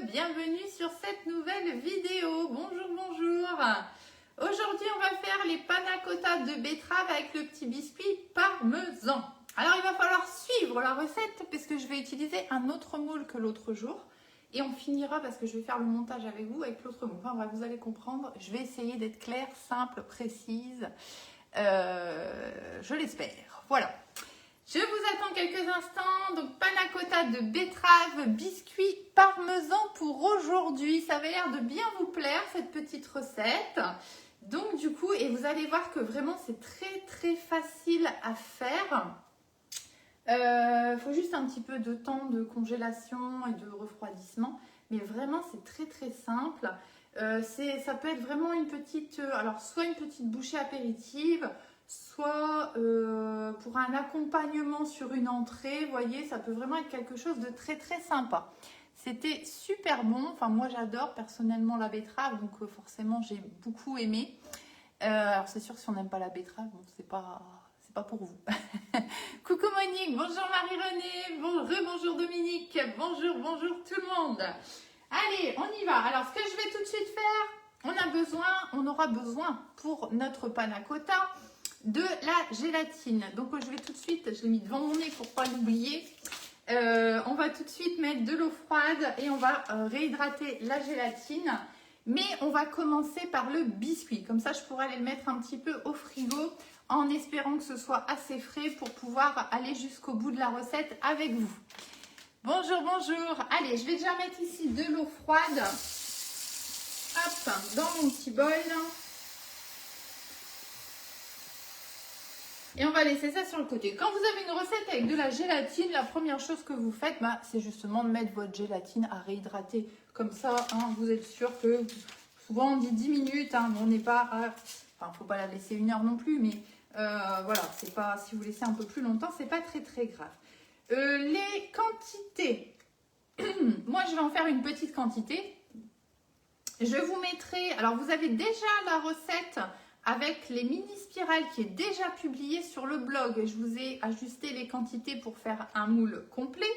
bienvenue sur cette nouvelle vidéo. Bonjour, bonjour. Aujourd'hui, on va faire les panna cotta de betterave avec le petit biscuit parmesan. Alors, il va falloir suivre la recette parce que je vais utiliser un autre moule que l'autre jour. Et on finira parce que je vais faire le montage avec vous avec l'autre moule. Enfin bref, vous allez comprendre. Je vais essayer d'être claire, simple, précise. Je l'espère. Voilà. Je vous attends quelques instants. Donc, panna cotta de betterave, biscuit parmesan pour aujourd'hui. Ça avait l'air de bien vous plaire, cette petite recette. Donc, du coup, et vous allez voir que vraiment, c'est très facile à faire. Il faut juste un petit peu de temps de congélation et de refroidissement. Mais vraiment, c'est très simple. Ça peut être vraiment une petite... alors, soit une petite bouchée apéritive, soit pour un accompagnement sur une entrée, vous voyez, ça peut vraiment être quelque chose de très sympa. C'était super bon, enfin moi j'adore personnellement la betterave, donc forcément j'ai beaucoup aimé. Alors c'est sûr que si on n'aime pas la betterave, bon, c'est pas pour vous. Coucou Monique, bonjour Marie-Renée, bonjour Dominique, bonjour tout le monde. Allez, on y va. Alors ce que je vais tout de suite faire, on aura besoin pour notre panna cotta de la gélatine. Donc je vais tout de suite, je l'ai mis devant mon nez pour pas l'oublier. On va tout de suite mettre de l'eau froide et on va réhydrater la gélatine. Mais on va commencer par le biscuit. Comme ça, je pourrais aller le mettre un petit peu au frigo en espérant que ce soit assez frais pour pouvoir aller jusqu'au bout de la recette avec vous. Bonjour. Allez, je vais déjà mettre ici de l'eau froide. Hop, dans mon petit bol. Et on va laisser ça sur le côté. Quand vous avez une recette avec de la gélatine, la première chose que vous faites, c'est justement de mettre votre gélatine à réhydrater. Comme ça, vous êtes sûr que, souvent on dit 10 minutes, on n'est pas à... Enfin, il ne faut pas la laisser 1 heure non plus, mais voilà, c'est pas, si vous laissez un peu plus longtemps, c'est pas très grave. Les quantités, moi je vais en faire une petite quantité. Je vous mettrai, alors vous avez déjà la recette avec les mini spirales qui est déjà publiée sur le blog. Je vous ai ajusté les quantités pour faire un moule complet.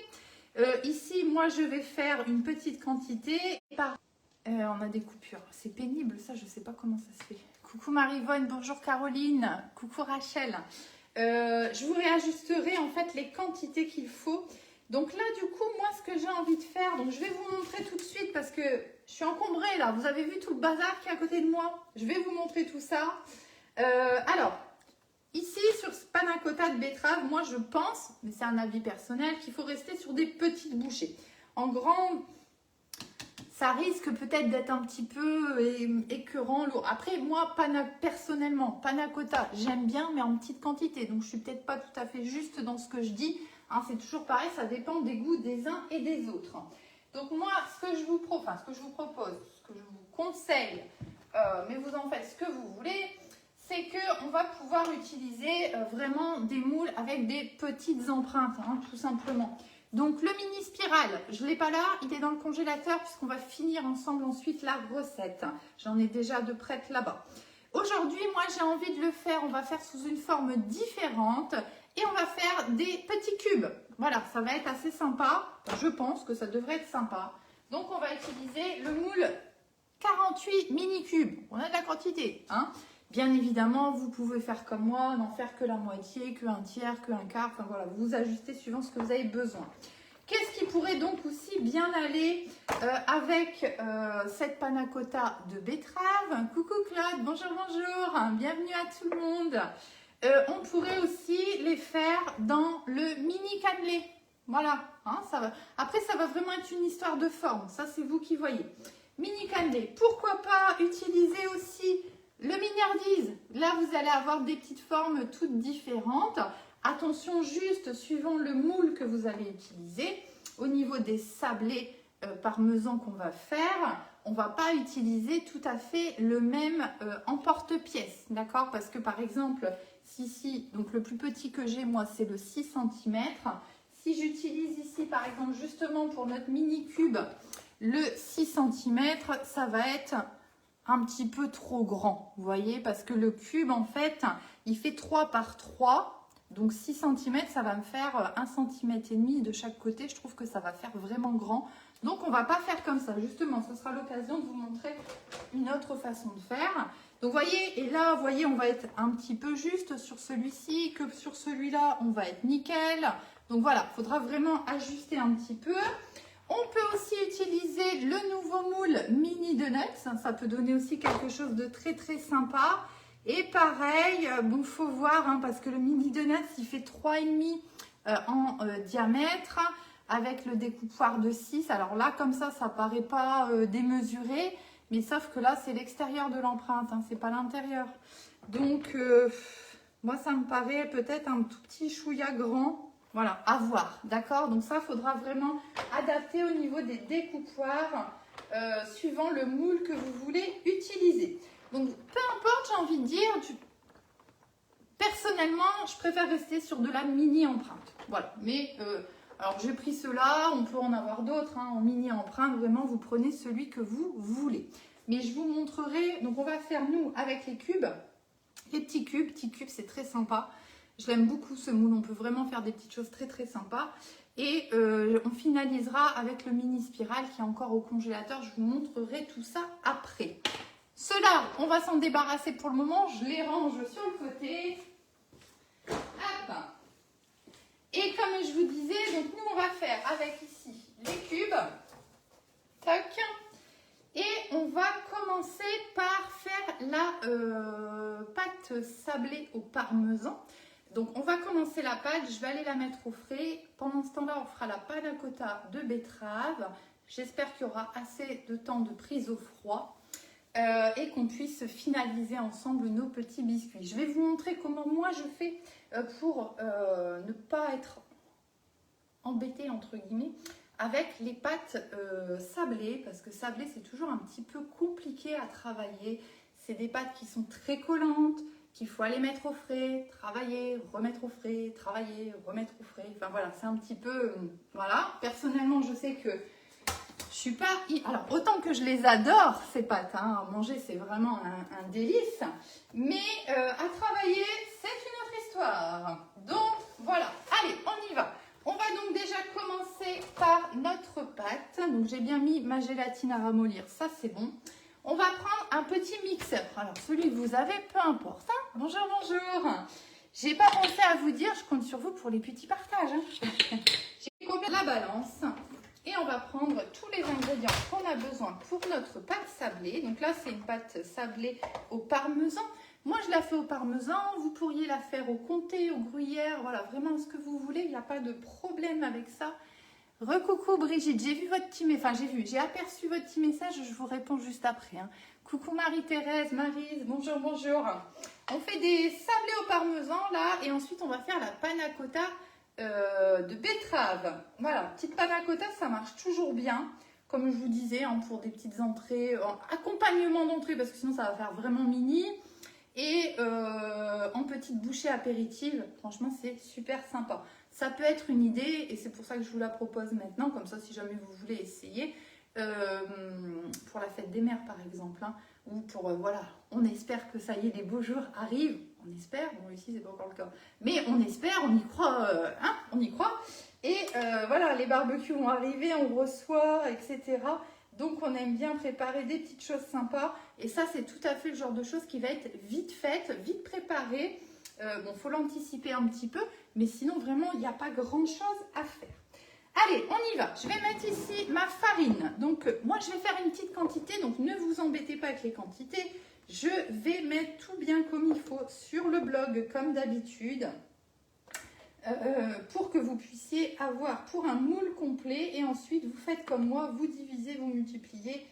Ici, moi je vais faire une petite quantité. On a des coupures, c'est pénible ça, je ne sais pas comment ça se fait. Coucou Marie-Vonne, bonjour Caroline, coucou Rachel. Je vous réajusterai en fait les quantités qu'il faut. Donc là, du coup, moi, ce que j'ai envie de faire, donc je vais vous montrer tout de suite parce que je suis encombrée là. Vous avez vu tout le bazar qui est à côté de moi? Je vais vous montrer tout ça. Alors, ici, sur ce panna cotta de betterave, moi, je pense, mais c'est un avis personnel, qu'il faut rester sur des petites bouchées. En grand, ça risque peut-être d'être un petit peu écœurant, lourd. Après, moi, personnellement, panna cotta, j'aime bien, mais en petite quantité. Donc, je suis peut-être pas tout à fait juste dans ce que je dis. C'est toujours pareil, ça dépend des goûts des uns et des autres. Donc, moi, ce que je vous propose, ce que je vous conseille, mais vous en faites ce que vous voulez, c'est qu'on va pouvoir utiliser vraiment des moules avec des petites empreintes, tout simplement. Donc le mini spirale, je ne l'ai pas là, il est dans le congélateur puisqu'on va finir ensemble ensuite la recette. J'en ai déjà de prête là-bas. Aujourd'hui, moi j'ai envie de le faire, on va faire sous une forme différente et on va faire des petits cubes. Voilà, ça va être assez sympa, je pense que ça devrait être sympa. Donc on va utiliser le moule 48 mini cubes, on a de la quantité. Bien évidemment, vous pouvez faire comme moi, n'en faire que la moitié, que un tiers, que un quart. Enfin voilà, vous ajustez suivant ce que vous avez besoin. Qu'est-ce qui pourrait donc aussi bien aller avec cette panna cotta de betterave? Coucou Claude, bonjour, bienvenue à tout le monde. On pourrait aussi les faire dans le mini cannelé. Voilà, ça va. Après, ça va vraiment être une histoire de forme. Ça, c'est vous qui voyez. Mini cannelé. Pourquoi pas utiliser aussi le miniardise? Là, vous allez avoir des petites formes toutes différentes. Attention juste, suivant le moule que vous allez utiliser, au niveau des sablés parmesan qu'on va faire, on ne va pas utiliser tout à fait le même emporte-pièce, d'accord? Parce que par exemple, ici, donc le plus petit que j'ai, moi, c'est le 6 cm. Si j'utilise ici, par exemple, justement pour notre mini cube, le 6 cm, ça va être un petit peu trop grand, vous voyez, parce que le cube, en fait, il fait 3 par 3. Donc 6 cm, ça va me faire 1,5 cm de chaque côté. Je trouve que ça va faire vraiment grand. Donc on va pas faire comme ça. Justement, ce sera l'occasion de vous montrer une autre façon de faire. Donc voyez, et là, vous voyez, on va être un petit peu juste sur celui-ci, que sur celui-là, on va être nickel. Donc voilà, il faudra vraiment ajuster un petit peu. On peut aussi utiliser le nouveau moule mini donuts. Ça peut donner aussi quelque chose de très très sympa. Et pareil, bon, faut voir, hein, parce que le mini donuts, il fait 3,5 en diamètre, avec le découpoir de 6. Alors là, comme ça paraît pas démesuré. Mais sauf que là, c'est l'extérieur de l'empreinte, hein, c'est pas l'intérieur. Donc, moi, ça me paraît peut-être un tout petit chouïa grand. Voilà, à voir, d'accord? Donc ça, il faudra vraiment adapter au niveau des découpoirs, suivant le moule que vous voulez utiliser. Donc, peu importe, j'ai envie de dire, personnellement, je préfère rester sur de la mini empreinte. Voilà, mais... alors, j'ai pris ceux-là, on peut en avoir d'autres, hein, en mini empreinte. Vraiment, vous prenez celui que vous voulez. Mais je vous montrerai, donc on va faire, nous, avec les cubes, les petits cubes. Petits cubes, c'est très sympa. Je l'aime beaucoup, ce moule. On peut vraiment faire des petites choses très, très sympas. Et on finalisera avec le mini spirale qui est encore au congélateur. Je vous montrerai tout ça après. Ceux-là, on va s'en débarrasser pour le moment. Je les range sur le côté. Hop! Et comme je vous disais, donc nous on va faire avec ici les cubes. Tac. Et on va commencer par faire la pâte sablée au parmesan. Donc on va commencer la pâte, je vais aller la mettre au frais. Pendant ce temps-là, on fera la panna cotta de betterave. J'espère qu'il y aura assez de temps de prise au froid. Et qu'on puisse finaliser ensemble nos petits biscuits. Je vais vous montrer comment moi je fais pour ne pas être embêtée entre guillemets avec les pâtes sablées, parce que sablé c'est toujours un petit peu compliqué à travailler. C'est des pâtes qui sont très collantes, qu'il faut aller mettre au frais, travailler, remettre au frais, travailler, remettre au frais. Enfin voilà, c'est un petit peu... voilà, personnellement je sais que je suis pas... Alors, autant que je les adore, ces pâtes, hein, à manger, c'est vraiment un délice. Mais à travailler, c'est une autre histoire. Donc, voilà. Allez, on y va. On va donc déjà commencer par notre pâte. Donc, j'ai bien mis ma gélatine à ramollir. Ça, c'est bon. On va prendre un petit mixeur. Alors, celui que vous avez, peu importe. Hein. Bonjour, bonjour. J'ai pas pensé à vous dire, je compte sur vous pour les petits partages. Hein. J'ai coupé la balance. Et on va prendre tous les ingrédients qu'on a besoin pour notre pâte sablée. Donc là, c'est une pâte sablée au parmesan. Moi, je la fais au parmesan. Vous pourriez la faire au comté, au gruyère. Voilà, vraiment ce que vous voulez. Il n'y a pas de problème avec ça. Recoucou Brigitte, j'ai vu votre petit message. Enfin, j'ai aperçu votre petit message. Je vous réponds juste après. Hein. Coucou Marie-Thérèse, Maryse, bonjour, bonjour. On fait des sablés au parmesan là. Et ensuite, on va faire la panna cotta de betterave. Voilà, petite panna cotta, ça marche toujours bien. Comme je vous disais, hein, pour des petites entrées, accompagnement d'entrée, parce que sinon ça va faire vraiment mini. Et en petite bouchée apéritive, franchement, c'est super sympa. Ça peut être une idée, et c'est pour ça que je vous la propose maintenant, comme ça, si jamais vous voulez essayer, pour la fête des mères, par exemple, hein, ou pour, voilà, on espère que ça y est, les beaux jours arrivent. On espère, bon ici c'est pas encore le cas, mais on espère, on y croit, hein, on y croit. Et voilà, les barbecues vont arriver, on reçoit, etc. Donc on aime bien préparer des petites choses sympas. Et ça, c'est tout à fait le genre de choses qui va être vite faite, vite préparée. Bon, faut l'anticiper un petit peu, mais sinon vraiment, il n'y a pas grand-chose à faire. Allez, on y va. Je vais mettre ici ma farine. Donc moi, je vais faire une petite quantité, donc ne vous embêtez pas avec les quantités. Je vais mettre tout bien comme il faut sur le blog, comme d'habitude, pour que vous puissiez avoir pour un moule complet. Et ensuite, vous faites comme moi, vous divisez, vous multipliez,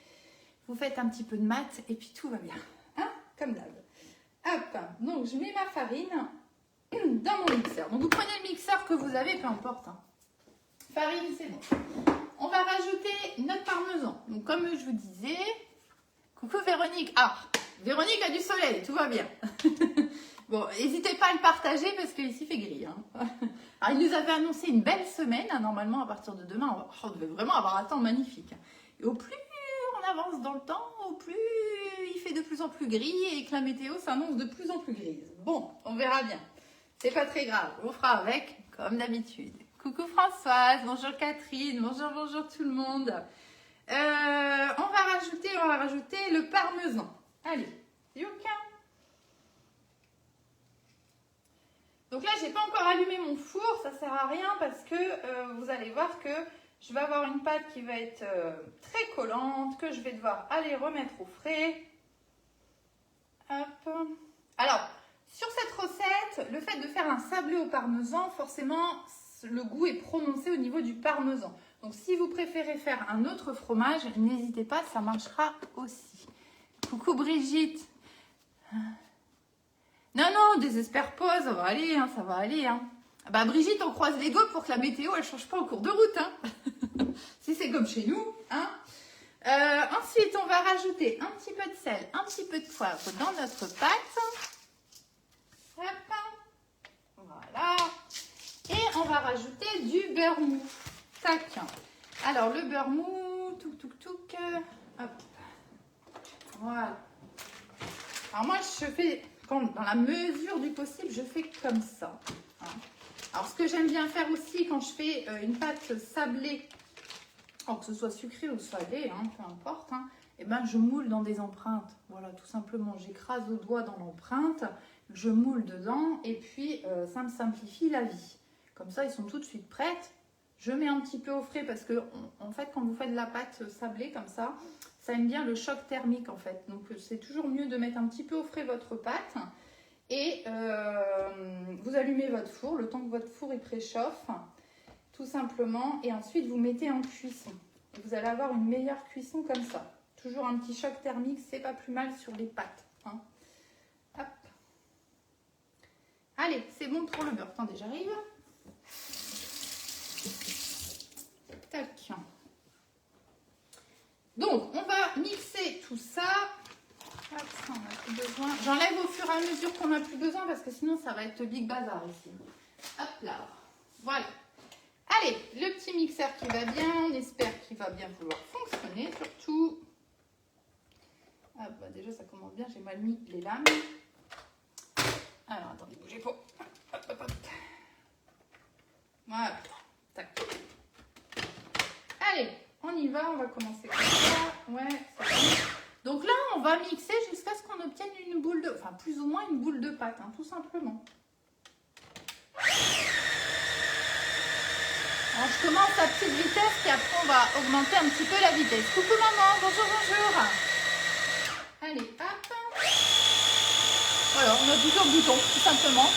vous faites un petit peu de maths et puis tout va bien. Hein, comme d'hab. Hop, donc je mets ma farine dans mon mixeur. Donc vous prenez le mixeur que vous avez, peu importe. Hein. Farine, c'est bon. On va rajouter notre parmesan. Donc comme je vous disais, coucou Véronique. Ah, Véronique a du soleil, tout va bien. Bon, n'hésitez pas à le partager parce qu'ici il fait gris. Hein. Alors, il nous avait annoncé une belle semaine. Hein, normalement, à partir de demain, on devait vraiment avoir un temps magnifique. Et au plus on avance dans le temps, au plus il fait de plus en plus gris et que la météo s'annonce de plus en plus grise. Bon, on verra bien. C'est pas très grave, on fera avec comme d'habitude. Coucou Françoise, bonjour Catherine, bonjour tout le monde. On va rajouter le parmesan. Allez, youka. Donc là, j'ai pas encore allumé mon four, ça sert à rien parce que vous allez voir que je vais avoir une pâte qui va être très collante, que je vais devoir aller remettre au frais. Hop. Alors, sur cette recette, le fait de faire un sablé au parmesan, forcément, le goût est prononcé au niveau du parmesan. Donc, si vous préférez faire un autre fromage, n'hésitez pas, ça marchera aussi. Coucou Brigitte. Non, désespère pas, ça va aller, hein, ça va aller. Hein. Bah, Brigitte, on croise les doigts pour que la météo, elle change pas en cours de route. Hein. Si c'est comme chez nous. Hein. Ensuite, on va rajouter un petit peu de sel, un petit peu de poivre dans notre pâte. Hop. Voilà. Et on va rajouter du beurre mou. Tac. Alors, le beurre mou, touc. Hop. Voilà. Alors, moi, je fais, dans la mesure du possible, je fais comme ça. Hein. Alors, ce que j'aime bien faire aussi quand je fais une pâte sablée, alors que ce soit sucré ou salé, hein, peu importe, hein, et ben je moule dans des empreintes. Voilà, tout simplement, j'écrase au doigt dans l'empreinte, je moule dedans et puis ça me simplifie la vie. Comme ça, ils sont tout de suite prêtes. Je mets un petit peu au frais parce que, en fait, quand vous faites de la pâte sablée comme ça aime bien le choc thermique en fait. Donc, c'est toujours mieux de mettre un petit peu au frais votre pâte. Et vous allumez votre four, le temps que votre four il préchauffe, tout simplement. Et ensuite, vous mettez en cuisson. Et vous allez avoir une meilleure cuisson comme ça. Toujours un petit choc thermique, c'est pas plus mal sur les pâtes. Hein. Hop. Allez, c'est bon pour le beurre. Attendez, j'arrive. Tac. Donc, on va mixer tout ça. Hop, ça, on n'a plus besoin. J'enlève au fur et à mesure qu'on n'a plus besoin parce que sinon, ça va être big bazar ici. Hop là. Voilà. Allez, le petit mixeur qui va bien. On espère qu'il va bien vouloir fonctionner surtout. Ah bah déjà, ça commence bien. J'ai mal mis les lames. Alors, attendez, bougez pas. Hop. Voilà. Tac. Allez, on y va. On va commencer comme ça. Ouais, c'est bon. Donc là, on va mixer jusqu'à ce qu'on obtienne une boule de... Enfin, plus ou moins une boule de pâte, hein, tout simplement. Alors, je commence à petite vitesse, puis après, on va augmenter un petit peu la vitesse. Coucou maman, bonjour. Allez, hop. Voilà, on appuie sur le bouton, tout simplement.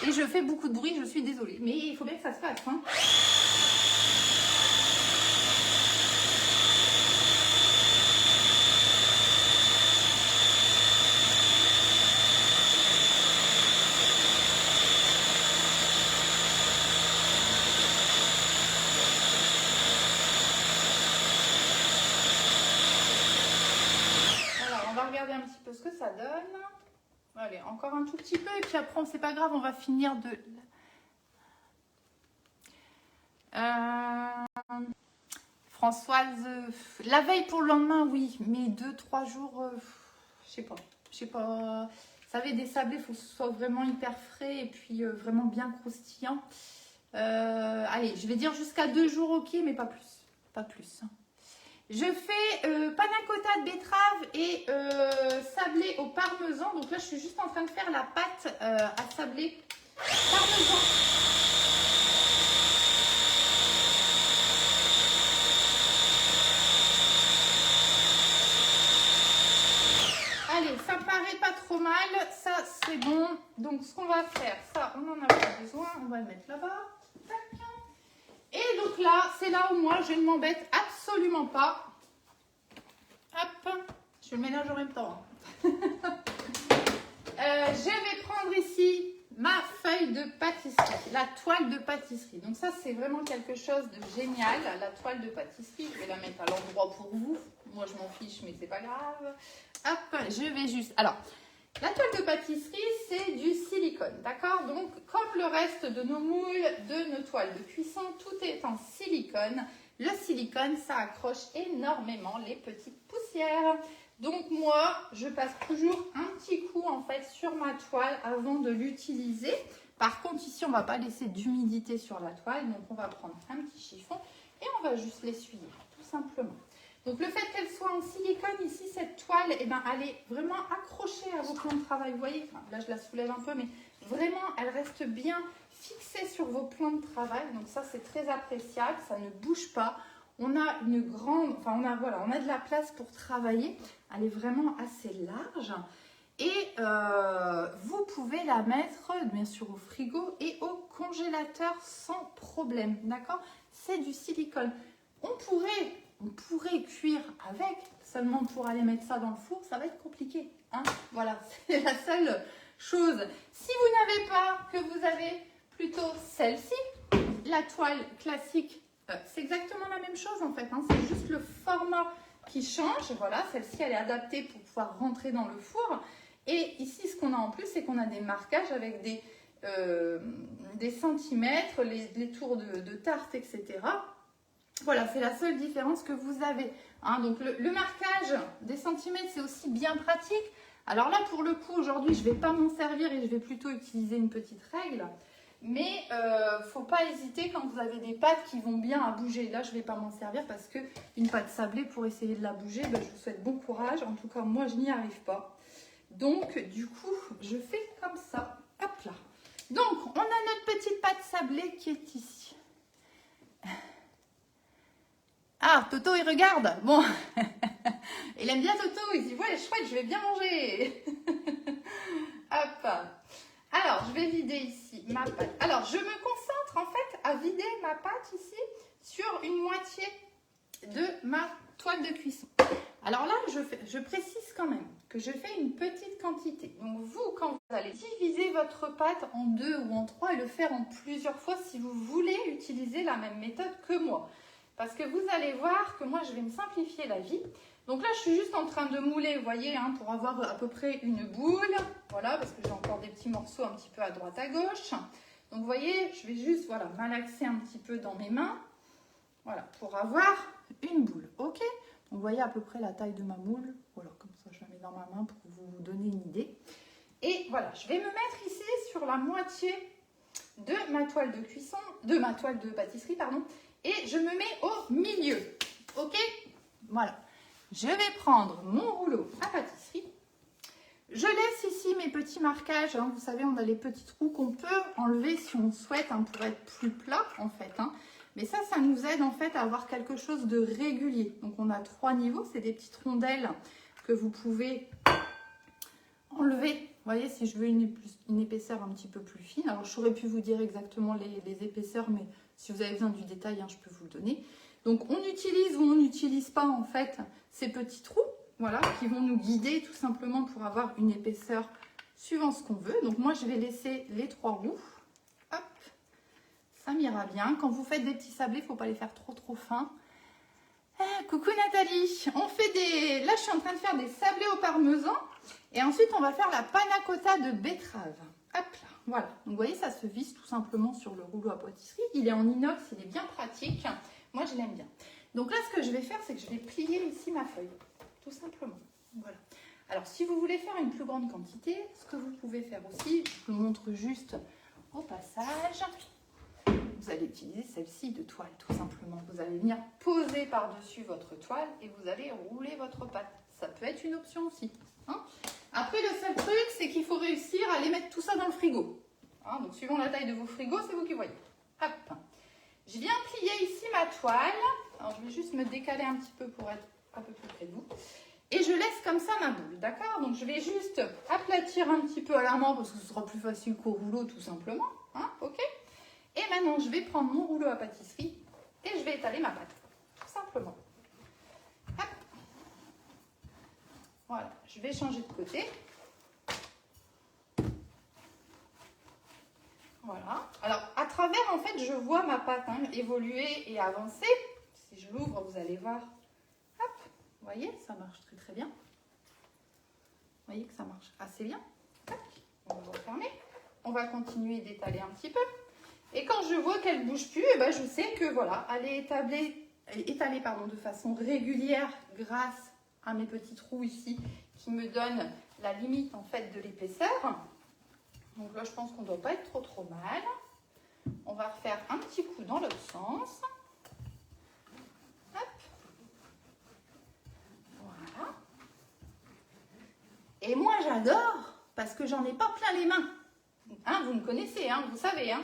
Et je fais beaucoup de bruit, je suis désolée. Mais il faut bien que ça se fasse, hein. Regarder un petit peu ce que ça donne. Allez, encore un tout petit peu et puis après, c'est pas grave, on va finir de... Françoise, la veille pour le lendemain, oui, mais 2-3 jours, je sais pas. Vous savez, des sablés, il faut que ce soit vraiment hyper frais et puis vraiment bien croustillant. Allez, je vais dire jusqu'à 2 jours, ok, mais pas plus. Pas plus. Je fais panna cotta de betterave et sablé au parmesan. Donc là, je suis juste en train de faire la pâte à sablé parmesan. Allez, ça paraît pas trop mal. Ça, c'est bon. Donc, ce qu'on va faire, ça, on n'en a pas besoin. On va le mettre là-bas. Et donc là, c'est là où moi, je ne m'embête absolument pas. Hop, je le mélange en même temps. Je vais prendre ici ma feuille de pâtisserie, la toile de pâtisserie. Donc ça, c'est vraiment quelque chose de génial. La toile de pâtisserie, je vais la mettre à l'endroit pour vous. Moi, je m'en fiche, mais c'est pas grave. Hop, je vais juste... Alors, la toile de pâtisserie, c'est du silicone, d'accord? Donc, comme le reste de nos moules, de nos toiles de cuisson, tout est en silicone. Le silicone, ça accroche énormément les petites poussières. Donc moi, je passe toujours un petit coup en fait sur ma toile avant de l'utiliser. Par contre, ici, on ne va pas laisser d'humidité sur la toile. Donc, on va prendre un petit chiffon et on va juste l'essuyer, tout simplement. Donc, le fait qu'elle soit en silicone, ici, cette toile, eh ben, elle est vraiment accrochée à vos plans de travail. Vous voyez, enfin, là, je la soulève un peu, mais vraiment, elle reste bien fixée sur vos plans de travail. Donc, ça, c'est très appréciable. Ça ne bouge pas. On a une grande, enfin, on a de la place pour travailler. Elle est vraiment assez large. Et vous pouvez la mettre bien sûr au frigo et au congélateur sans problème, d'accord? C'est du silicone. On pourrait cuire avec, seulement pour aller mettre ça dans le four, ça va être compliqué, hein? Voilà, c'est la seule chose. Si vous n'avez pas, que vous avez plutôt celle-ci, la toile classique, c'est exactement la même chose en fait, hein? C'est juste le format qui change. Voilà, celle-ci elle est adaptée pour pouvoir rentrer dans le four. Et ici, ce qu'on a en plus, c'est qu'on a des marquages avec des centimètres, les tours de tarte, etc. Voilà, c'est la seule différence que vous avez, hein. Donc, le marquage des centimètres, c'est aussi bien pratique. Alors là, pour le coup, aujourd'hui, je ne vais pas m'en servir et je vais plutôt utiliser une petite règle. Mais il ne faut pas hésiter quand vous avez des pâtes qui vont bien à bouger. Là, je ne vais pas m'en servir parce qu'une pâte sablée, pour essayer de la bouger, ben, je vous souhaite bon courage. En tout cas, moi, je n'y arrive pas. Donc, du coup, je fais comme ça. Hop là. Donc, on a notre petite pâte sablée qui est ici. Ah, Toto, il regarde. Bon, il aime bien Toto. Il dit, ouais, chouette, je vais bien manger. Hop. Alors, je vais vider ici ma pâte. Alors, je me concentre en fait à vider ma pâte ici sur une moitié de ma toile de cuisson. Alors là, je précise quand même que je fais une petite quantité. Donc vous, quand vous allez diviser votre pâte en 2 ou en 3 et le faire en plusieurs fois si vous voulez utiliser la même méthode que moi. Parce que vous allez voir que moi, je vais me simplifier la vie. Donc là, je suis juste en train de mouler, vous voyez, hein, pour avoir à peu près une boule. Voilà, parce que j'ai encore des petits morceaux un petit peu à droite, à gauche. Donc vous voyez, je vais juste voilà, malaxer un petit peu dans mes mains. Voilà, pour avoir une boule, ok? Vous voyez à peu près la taille de ma moule. Voilà, comme ça, je la mets dans ma main pour vous donner une idée. Et voilà, je vais me mettre ici sur la moitié de ma toile de cuisson, de ma toile de pâtisserie, pardon. Et je me mets au milieu, ok? Voilà. Je vais prendre mon rouleau à pâtisserie. Je laisse ici mes petits marquages. Hein. Vous savez, on a les petits trous qu'on peut enlever si on souhaite, hein, pour être plus plat, en fait, hein. Mais ça nous aide en fait à avoir quelque chose de régulier. Donc on a 3 niveaux, c'est des petites rondelles que vous pouvez enlever. Vous voyez, si je veux une épaisseur un petit peu plus fine. Alors je aurais pu vous dire exactement les épaisseurs, mais si vous avez besoin du détail, hein, je peux vous le donner. Donc on utilise ou on n'utilise pas en fait ces petits trous, voilà, qui vont nous guider tout simplement pour avoir une épaisseur suivant ce qu'on veut. Donc moi je vais laisser les 3 roues. Hop. Ça m'ira bien. Quand vous faites des petits sablés, il ne faut pas les faire trop fins. Ah, coucou Nathalie. On fait des... Là, je suis en train de faire des sablés au parmesan. Et ensuite, on va faire la panna cotta de betterave. Hop là. Voilà. Donc, vous voyez, ça se visse tout simplement sur le rouleau à pâtisserie. Il est en inox, il est bien pratique. Moi, je l'aime bien. Donc là, ce que je vais faire, c'est que je vais plier ici ma feuille. Tout simplement. Voilà. Alors, si vous voulez faire une plus grande quantité, ce que vous pouvez faire aussi, je vous montre juste au passage... Vous allez utiliser celle-ci de toile, tout simplement. Vous allez venir poser par-dessus votre toile et vous allez rouler votre pâte. Ça peut être une option aussi, hein. Après, le seul truc, c'est qu'il faut réussir à aller mettre tout ça dans le frigo, hein. Donc, suivant la taille de vos frigos, c'est vous qui voyez. Hop. Je viens plier ici ma toile. Alors, je vais juste me décaler un petit peu pour être un peu plus près de vous. Et je laisse comme ça ma boule, d'accord? Donc, je vais juste aplatir un petit peu à la main parce que ce sera plus facile qu'au rouleau, tout simplement, hein, ok? Et maintenant, je vais prendre mon rouleau à pâtisserie et je vais étaler ma pâte, tout simplement. Hop. Voilà, je vais changer de côté. Voilà. Alors, à travers, en fait, je vois ma pâte, hein, évoluer et avancer. Si je l'ouvre, vous allez voir. Hop, vous voyez, ça marche très très bien. Vous voyez que ça marche assez bien. Hop. On va refermer. On va continuer d'étaler un petit peu. Et quand je vois qu'elle ne bouge plus, eh ben, je sais que voilà, elle est étalée de façon régulière grâce mes petits trous ici qui me donnent la limite en fait de l'épaisseur. Donc là, je pense qu'on ne doit pas être trop mal. On va refaire un petit coup dans l'autre sens. Hop. Voilà. Et moi, j'adore parce que j'en ai pas plein les mains. Hein, vous me connaissez, hein, vous savez hein,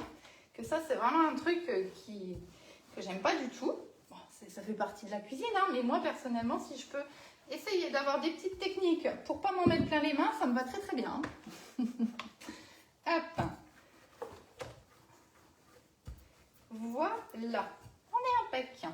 que ça, c'est vraiment un truc que j'aime pas du tout. Bon, ça fait partie de la cuisine, hein, mais moi, personnellement, si je peux essayer d'avoir des petites techniques pour pas m'en mettre plein les mains, ça me va très bien. Hop. Voilà. On est impec.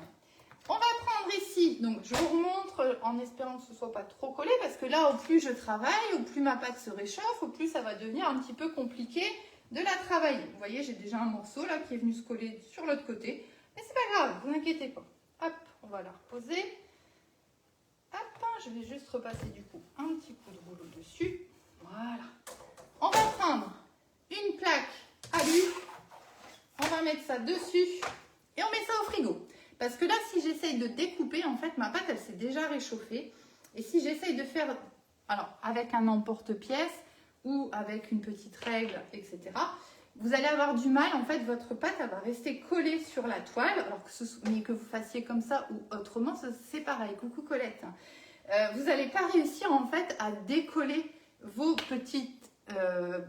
On va prendre ici, donc je vous remontre en espérant que ce ne soit pas trop collé, parce que là, au plus je travaille, au plus ma pâte se réchauffe, au plus ça va devenir un petit peu compliqué de la travailler. Vous voyez, j'ai déjà un morceau là qui est venu se coller sur l'autre côté, mais c'est pas grave, vous inquiétez pas. Hop, on va la reposer. Hop, je vais juste repasser du coup un petit coup de rouleau dessus. Voilà. On va prendre une plaque alu, on va mettre ça dessus et on met ça au frigo. Parce que là, si j'essaye de découper, en fait, ma pâte, elle s'est déjà réchauffée. Et si j'essaye de faire, alors, avec un emporte-pièce ou avec une petite règle, etc., vous allez avoir du mal, en fait, votre pâte, elle va rester collée sur la toile, alors mais que vous fassiez comme ça ou autrement, c'est pareil. Coucou Colette. Vous n'allez pas réussir, en fait, à décoller vos petits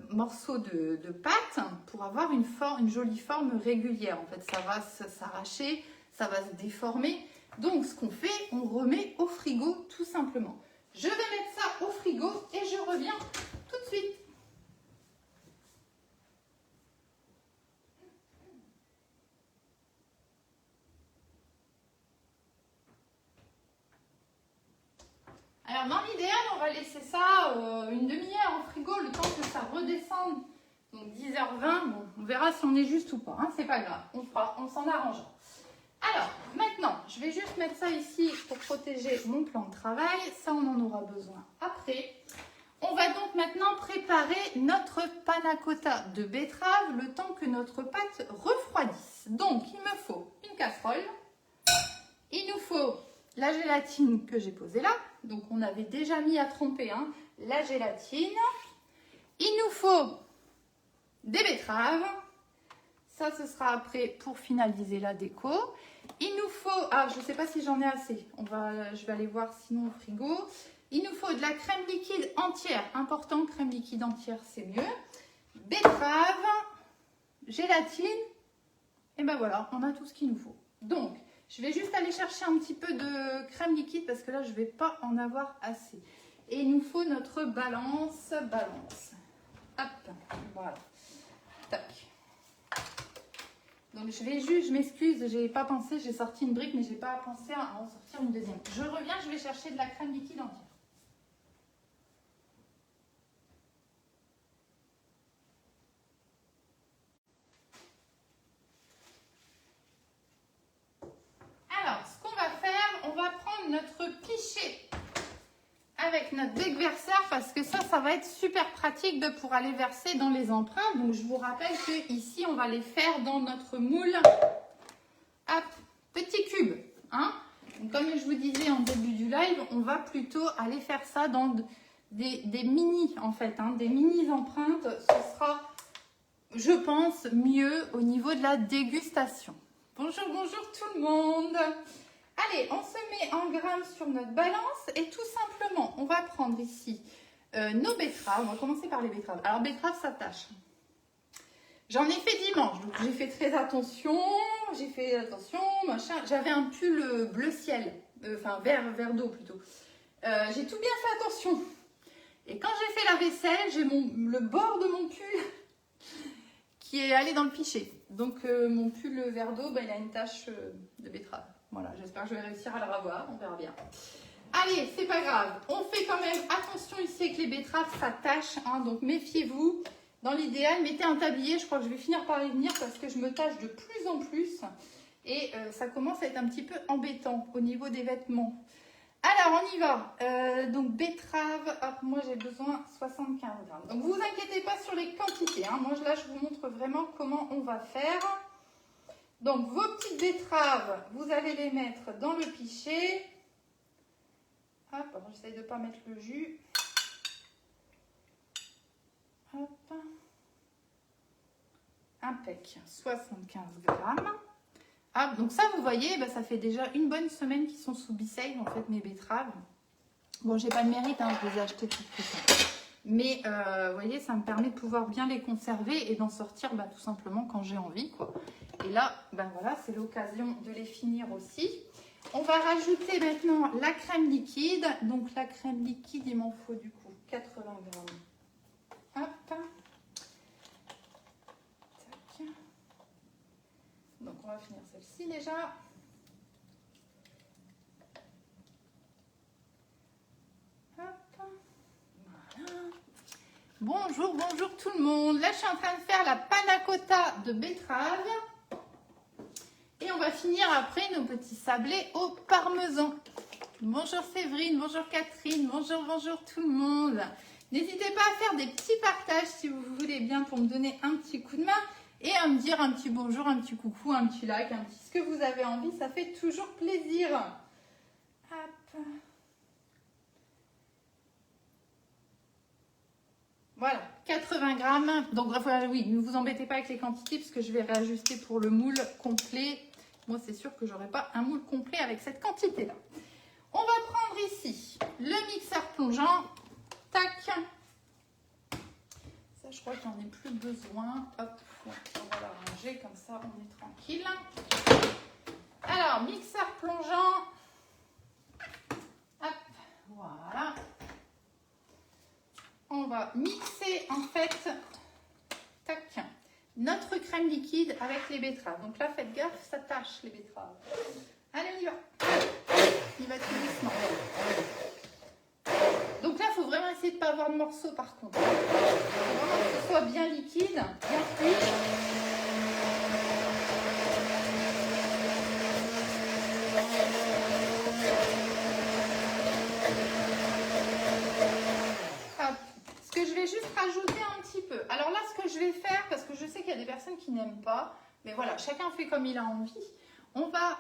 morceaux de pâte pour avoir une jolie forme régulière. En fait, ça va s'arracher, ça va se déformer. Donc, ce qu'on fait, on remet au frigo tout simplement. Je vais mettre ça au frigo et je reviens tout de suite. Alors, dans l'idéal, on va laisser ça une demi-heure au frigo, le temps que ça redescende. Donc, 10h20, bon, on verra si on est juste ou pas. Hein, c'est pas grave, on s'en arrangera. Alors, maintenant, je vais juste mettre ça ici pour protéger mon plan de travail. Ça, on en aura besoin après. On va donc maintenant préparer notre panna cotta de betterave le temps que notre pâte refroidisse. Donc, il me faut une casserole. Il nous faut la gélatine que j'ai posée là. Donc, on avait déjà mis à tremper hein, la gélatine. Il nous faut des betteraves. Ça, ce sera après pour finaliser la déco. Il nous faut, je ne sais pas si j'en ai assez. Je vais aller voir sinon au frigo. Il nous faut de la crème liquide entière. Important, crème liquide entière, c'est mieux. Betterave, gélatine. Et ben voilà, on a tout ce qu'il nous faut. Donc, je vais juste aller chercher un petit peu de crème liquide parce que là, je ne vais pas en avoir assez. Et il nous faut notre balance. Hop, voilà. Tac. Donc je m'excuse, j'ai pas pensé, j'ai sorti une brique, mais j'ai pas pensé à en sortir une deuxième. Je reviens, je vais chercher de la crème liquide entière. Alors, ce qu'on va faire, on va prendre notre pichet avec notre déverseur parce que ça va être super pratique pour aller verser dans les empreintes. Donc, je vous rappelle que ici, on va les faire dans notre moule. Hop, petit cube. Hein. Donc, comme je vous disais en début du live, on va plutôt aller faire ça dans des mini, en fait, hein, des mini empreintes. Ce sera, je pense, mieux au niveau de la dégustation. Bonjour tout le monde. Allez, on se met en grammes sur notre balance et tout simplement, on va prendre ici nos betteraves. On va commencer par les betteraves. Alors, betteraves, ça tâche. J'en ai fait dimanche, donc j'ai fait très attention. Machin. J'avais un pull bleu ciel, enfin vert d'eau plutôt. J'ai tout bien fait attention. Et quand j'ai fait la vaisselle, j'ai le bord de mon pull qui est allé dans le pichet. Donc mon pull vert d'eau, il a une tache de betterave. Voilà, j'espère que je vais réussir à le revoir, on verra bien. Allez, c'est pas grave. On fait quand même attention ici avec les betteraves, ça tâche, hein, donc méfiez-vous. Dans l'idéal, mettez un tablier. Je crois que je vais finir par y venir parce que je me tâche de plus en plus. Et ça commence à être un petit peu embêtant au niveau des vêtements. Alors, on y va. Donc, betterave, moi j'ai besoin 75 grammes. Donc, vous inquiétez pas sur les quantités. Hein. Moi, là, je vous montre vraiment comment on va faire. Donc, vos petites betteraves, vous allez les mettre dans le pichet. Hop, alors j'essaye de ne pas mettre le jus. Hop. Impec, 75 grammes. Hop, donc ça, vous voyez, bah, ça fait déjà une bonne semaine qu'ils sont sous B-Sale, en fait, mes betteraves. Bon, j'ai pas de mérite, hein, je les ai achetées toutes petites. Mais, vous voyez, ça me permet de pouvoir bien les conserver et d'en sortir bah, tout simplement quand j'ai envie, quoi. Et là, ben voilà, c'est l'occasion de les finir aussi. On va rajouter maintenant la crème liquide. Donc, la crème liquide, il m'en faut du coup 80 grammes. Hop. Tac. Donc, on va finir celle-ci déjà. Hop. Voilà. Bonjour, bonjour tout le monde. Là, je suis en train de faire la panna cotta de betterave. Et on va finir après nos petits sablés au parmesan. Bonjour Séverine, bonjour Catherine, bonjour tout le monde. N'hésitez pas à faire des petits partages si vous voulez bien pour me donner un petit coup de main et à me dire un petit bonjour, un petit coucou, un petit like, un petit ce que vous avez envie, ça fait toujours plaisir. Hop. Voilà, 80 grammes. Donc oui, ne vous embêtez pas avec les quantités parce que je vais réajuster pour le moule complet. Moi, c'est sûr que j'aurai pas un moule complet avec cette quantité-là. On va prendre ici le mixeur plongeant. Tac. Ça, je crois que j'en ai plus besoin. Hop, on va la ranger comme ça, on est tranquille. Alors, mixeur plongeant. Hop, voilà. On va mixer en fait, tac, notre crème liquide avec les betteraves. Donc là, faites gaffe, ça tâche les betteraves. Allez, on y va. Il va tout doucement. Donc là, il faut vraiment essayer de ne pas avoir de morceaux par contre. Il faut vraiment que ce soit bien liquide, bien cuit. Hop. Ce que je vais juste rajouter un petit peu. Alors là, ce que je vais faire, parce que je sais qu'il y a des personnes qui n'aiment pas, mais voilà, chacun fait comme il a envie. On va,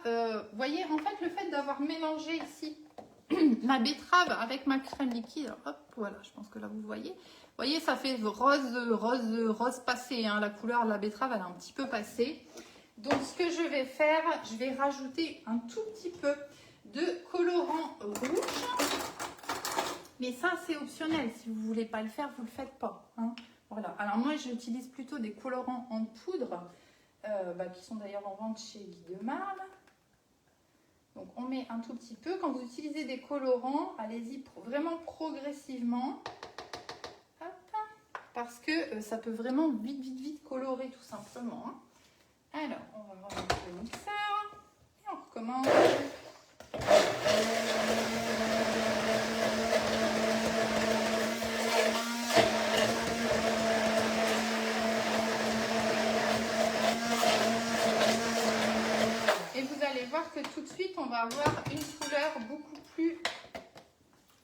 vous voyez, en fait, le fait d'avoir mélangé ici ma betterave avec ma crème liquide, alors, hop, voilà, je pense que là, vous voyez. Vous voyez, ça fait rose passé, hein, la couleur de la betterave, elle est un petit peu passée. Donc, ce que je vais faire, je vais rajouter un tout petit peu de colorant rouge. Mais ça, c'est optionnel. Si vous ne voulez pas le faire, vous ne le faites pas. Hein. Voilà. Alors, moi, j'utilise plutôt des colorants en poudre. Qui sont d'ailleurs en vente chez Guy de Marle. Donc on met un tout petit peu. Quand vous utilisez des colorants, allez-y vraiment progressivement. Hop, parce que ça peut vraiment vite colorer tout simplement. Alors on va remettre le mixeur et on recommence. Et vous allez voir que tout de suite, on va avoir une couleur beaucoup plus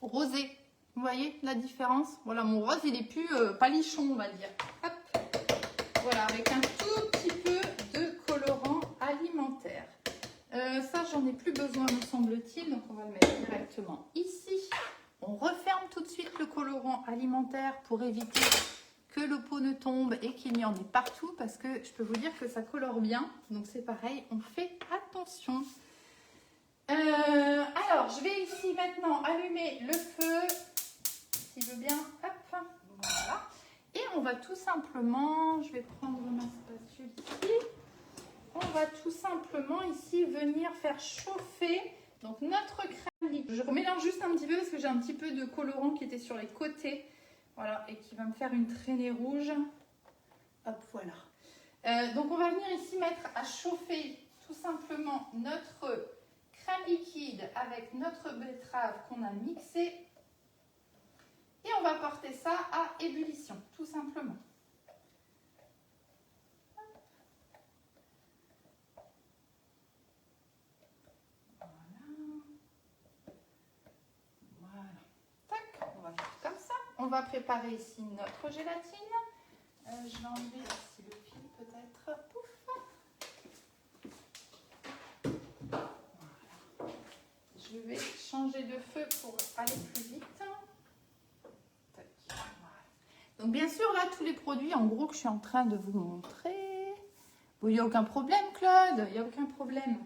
rosée. Vous voyez la différence? Voilà, mon rose, il est plus palichon, on va dire. Hop. Voilà, avec un tout petit peu de colorant alimentaire. Ça, j'en ai plus besoin, me semble-t-il. Donc, on va le mettre directement ici. On referme tout de suite le colorant alimentaire pour éviter que le pot ne tombe et qu'il y en ait partout parce que je peux vous dire que ça colore bien. Donc c'est pareil, on fait attention. Alors, je vais ici maintenant allumer le feu, s'il veut bien. Hop, voilà. Et on va tout simplement, je vais prendre ma spatule ici. On va tout simplement ici venir faire chauffer donc notre crème liquide. Je remélange juste un petit peu parce que j'ai un petit peu de colorant qui était sur les côtés. Voilà, et qui va me faire une traînée rouge. Hop, voilà. Donc, on va venir ici mettre à chauffer tout simplement notre crème liquide avec notre betterave qu'on a mixée. Et on va porter ça à ébullition, tout simplement. On va préparer ici notre gélatine. Je vais enlever ici le fil peut-être. Pouf. Voilà. Je vais changer de feu pour aller plus vite. Tac, voilà. Donc bien sûr, là, tous les produits, en gros, que je suis en train de vous montrer. Bon, il n'y a aucun problème, Claude, il n'y a aucun problème.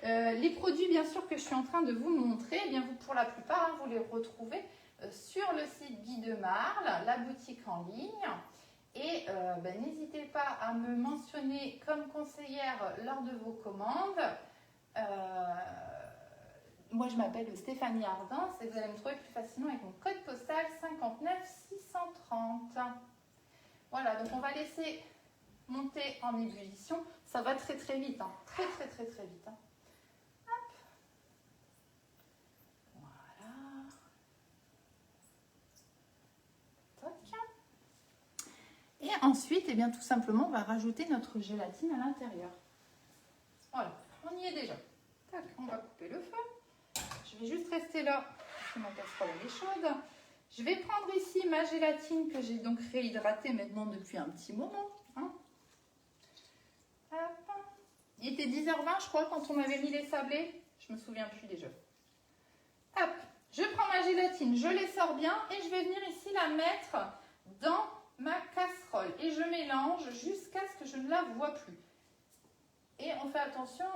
Les produits, bien sûr, que je suis en train de vous montrer, eh bien, vous, pour la plupart, vous les retrouvez sur le site Guy de Marle, la boutique en ligne. Et n'hésitez pas à me mentionner comme conseillère lors de vos commandes. Moi, je m'appelle Stéphanie Ardens et vous allez me trouver plus facilement avec mon code postal 59630. Voilà, donc on va laisser monter en ébullition. Ça va très très vite, hein. Très vite. Hein. Hop. Voilà. Toc. Et ensuite, eh bien, tout simplement, on va rajouter notre gélatine à l'intérieur. Voilà, on y est déjà. Tac, on va couper le feu. Je vais juste rester là, parce que ma casserole elle est chaude. Je vais prendre ici ma gélatine que j'ai donc réhydratée maintenant depuis un petit moment. Hein. Hop. Il était 10h20, je crois, quand on avait mis les sablés. Je me souviens plus déjà. Hop, je prends ma gélatine, je les sors bien et je vais venir ici la mettre dans ma casserole. Et je mélange jusqu'à ce que je ne la vois plus. Et on fait attention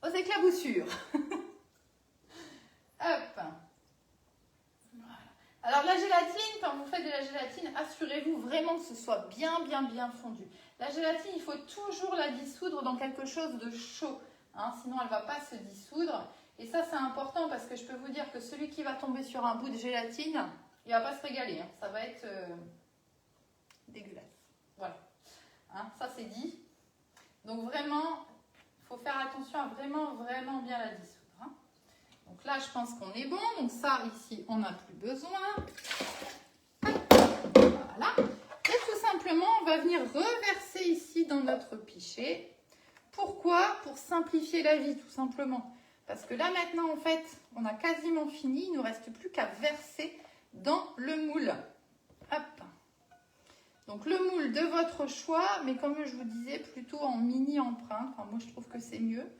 aux éclaboussures. Hop. Voilà. Alors la gélatine, quand vous faites de la gélatine, assurez-vous vraiment que ce soit bien fondu. La gélatine, il faut toujours la dissoudre dans quelque chose de chaud. Hein, sinon, elle ne va pas se dissoudre. Et ça, c'est important parce que je peux vous dire que celui qui va tomber sur un bout de gélatine, il ne va pas se régaler. Hein. Ça va être dégueulasse. Voilà. Hein, ça, c'est dit. Donc vraiment, il faut faire attention à vraiment bien la dissoudre. Hein. Donc là, je pense qu'on est bon. Donc ça, ici, on n'a plus besoin. Voilà. Et tout simplement, on va venir reverser ici dans notre pichet. Pourquoi? Pour simplifier la vie, tout simplement. Parce que là, maintenant, en fait, on a quasiment fini. Il ne nous reste plus qu'à verser dans le moule. Hop. Donc le moule de votre choix, mais comme je vous disais, plutôt en mini empreinte. Enfin, moi, je trouve que c'est mieux.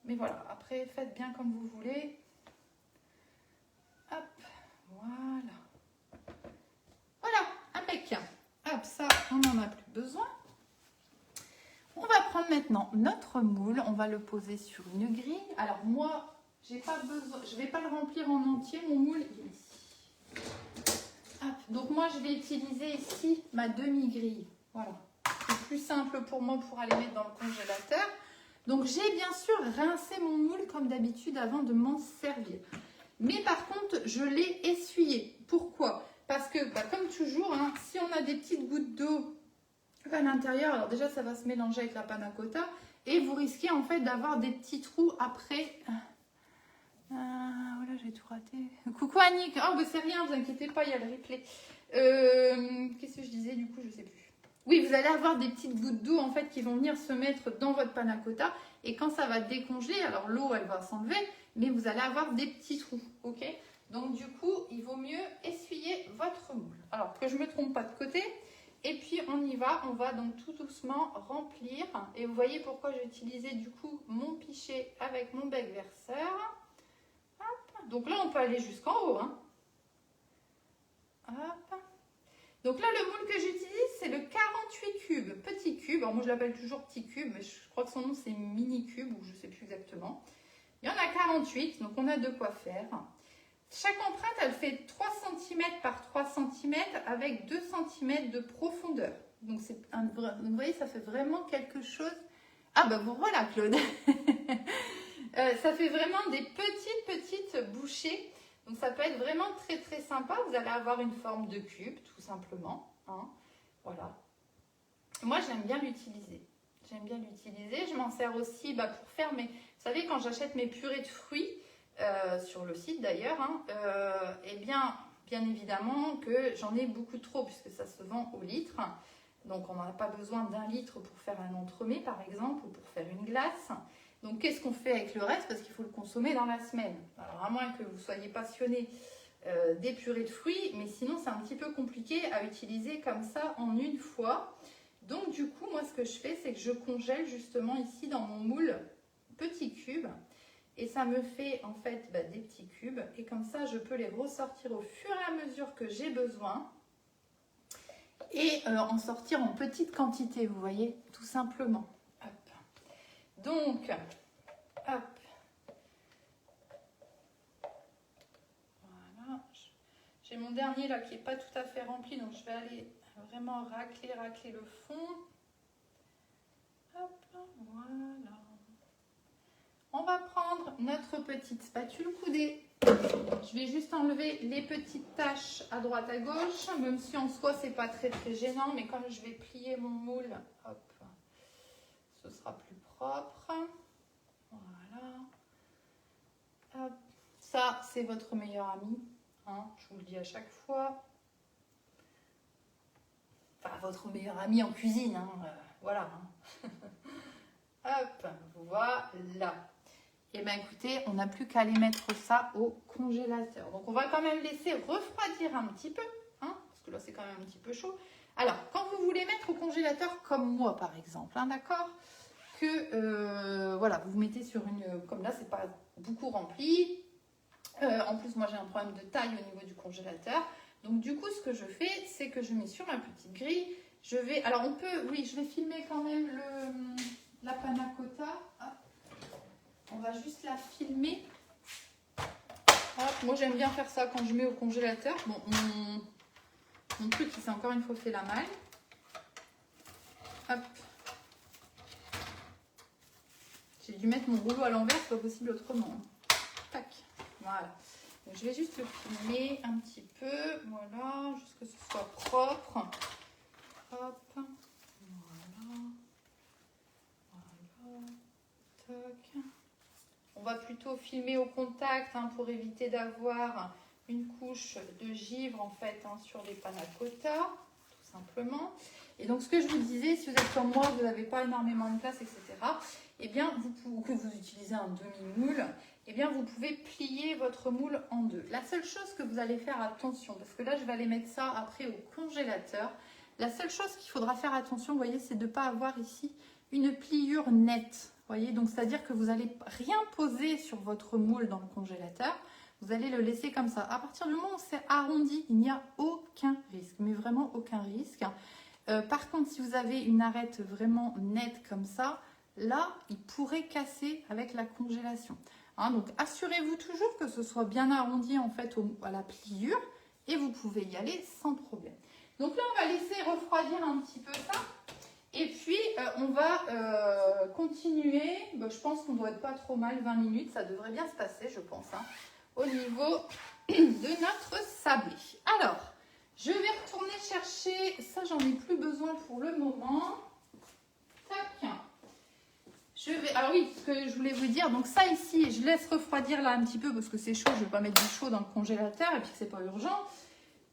Mais voilà, après, faites bien comme vous voulez. Hop, voilà. Voilà, impeccable. Hop, ça, on n'en a plus besoin. On va prendre maintenant notre moule. On va le poser sur une grille. Alors moi, j'ai pas besoin, je ne vais pas le remplir en entier. Mon moule, il est ici. Hop, donc moi, je vais utiliser ici ma demi-grille. Voilà. C'est plus simple pour moi pour aller mettre dans le congélateur. Donc j'ai bien sûr rincé mon moule comme d'habitude avant de m'en servir. Mais par contre, je l'ai essuyé. Pourquoi? Parce que, comme toujours, hein, si on a des petites gouttes d'eau à l'intérieur, alors déjà, ça va se mélanger avec la panna cotta. Et vous risquez en fait d'avoir des petits trous après. Voilà, j'ai tout raté. Coucou Annick. Oh, bah, c'est rien, vous inquiétez pas, il y a le replay. Qu'est-ce que je disais du coup? Je sais plus. Oui, vous allez avoir des petites gouttes d'eau en fait qui vont venir se mettre dans votre panna cotta. Et quand ça va décongeler, alors l'eau, elle va s'enlever. Mais vous allez avoir des petits trous, ok? Donc du coup, il vaut mieux essuyer votre moule. Alors que je ne me trompe pas de côté. Et puis on y va, on va donc tout doucement remplir. Et vous voyez pourquoi j'ai utilisé du coup mon pichet avec mon bec verseur. Hop. Donc là, on peut aller jusqu'en haut. Hein. Hop. Donc là, le moule que j'utilise, c'est le 48 cubes, petit cube. Alors moi, je l'appelle toujours petit cube, mais je crois que son nom, c'est mini cube, ou je ne sais plus exactement. Il y en a 48, donc on a de quoi faire. Chaque empreinte, elle fait 3 cm par 3 cm avec 2 cm de profondeur. Donc, vous voyez, ça fait vraiment quelque chose. Ah, bah vous voilà, Claude. Ça fait vraiment des petites bouchées. Donc, ça peut être vraiment très sympa. Vous allez avoir une forme de cube, tout simplement. Hein. Voilà. Moi, j'aime bien l'utiliser. Je m'en sers aussi pour faire mes... Vous savez, quand j'achète mes purées de fruits, sur le site d'ailleurs, hein, eh bien évidemment que j'en ai beaucoup trop puisque ça se vend au litre. Donc, on n'a pas besoin d'1 litre pour faire un entremets, par exemple, ou pour faire une glace. Donc, qu'est-ce qu'on fait avec le reste? Parce qu'il faut le consommer dans la semaine. Alors, à moins que vous soyez passionné des purées de fruits, mais sinon, c'est un petit peu compliqué à utiliser comme ça en une fois. Donc, du coup, moi, ce que je fais, c'est que je congèle justement ici dans mon moule petit cube. Et ça me fait en fait des petits cubes. Et comme ça, je peux les ressortir au fur et à mesure que j'ai besoin. Et en sortir en petite quantité, vous voyez, tout simplement. Hop. Donc, hop. Voilà. J'ai mon dernier là qui n'est pas tout à fait rempli, donc je vais aller vraiment racler le fond. Hop, voilà. On va prendre notre petite spatule coudée. Je vais juste enlever les petites taches à droite à gauche, même si en soi c'est pas très gênant, mais comme je vais plier mon moule, hop, ce sera plus propre. Voilà. Hop. Ça, c'est votre meilleur ami, hein, je vous le dis à chaque fois. Enfin, votre meilleur ami en cuisine, hein, voilà. Hein. Hop, voilà. Et bien écoutez, on n'a plus qu'à aller mettre ça au congélateur. Donc on va quand même laisser refroidir un petit peu, hein, parce que là c'est quand même un petit peu chaud. Alors, quand vous voulez mettre au congélateur, comme moi par exemple, hein, d'accord, que voilà, vous mettez sur une, comme là c'est pas beaucoup rempli. En plus moi j'ai un problème de taille au niveau du congélateur. Donc du coup ce que je fais, c'est que je mets sur ma petite grille. Je vais, alors on peut, oui, je vais filmer quand même la panna cotta. Hop. On va juste la filmer. Hop, moi j'aime bien faire ça quand je mets au congélateur. Bon, mon truc il s'est encore une fois fait la malle. Hop. J'ai dû mettre mon rouleau à l'envers, c'est pas possible autrement. Tac. Voilà. Donc, je vais juste le filmer un petit peu. Voilà, juste que ce soit propre. Hop. Voilà. Voilà. Tac. On va plutôt filmer au contact, hein, pour éviter d'avoir une couche de givre en fait, hein, sur les panna cotta, tout simplement. Et donc ce que je vous disais, si vous êtes comme moi, vous n'avez pas énormément de place, etc., eh bien, que vous utilisez un demi-moule, eh bien, vous pouvez plier votre moule en deux. La seule chose que vous allez faire attention, parce que là, je vais aller mettre ça après au congélateur, la seule chose qu'il faudra faire attention, vous voyez, c'est de ne pas avoir ici une pliure nette. Voyez, donc c'est-à-dire que vous n'allez rien poser sur votre moule dans le congélateur, vous allez le laisser comme ça. À partir du moment où c'est arrondi, il n'y a aucun risque, mais vraiment aucun risque. Par contre, si vous avez une arête vraiment nette comme ça, là, il pourrait casser avec la congélation. Hein, donc assurez-vous toujours que ce soit bien arrondi en fait à la pliure et vous pouvez y aller sans problème. Donc là, on va laisser refroidir un petit peu ça. Et puis, on va continuer. Je pense qu'on doit être pas trop mal, 20 minutes. Ça devrait bien se passer, je pense, hein, au niveau de notre sablé. Alors, je vais retourner chercher. Ça, j'en ai plus besoin pour le moment. Tac. Alors oui, ce que je voulais vous dire. Donc ça ici, je laisse refroidir là un petit peu parce que c'est chaud. Je ne vais pas mettre du chaud dans le congélateur et puis que c'est pas urgent.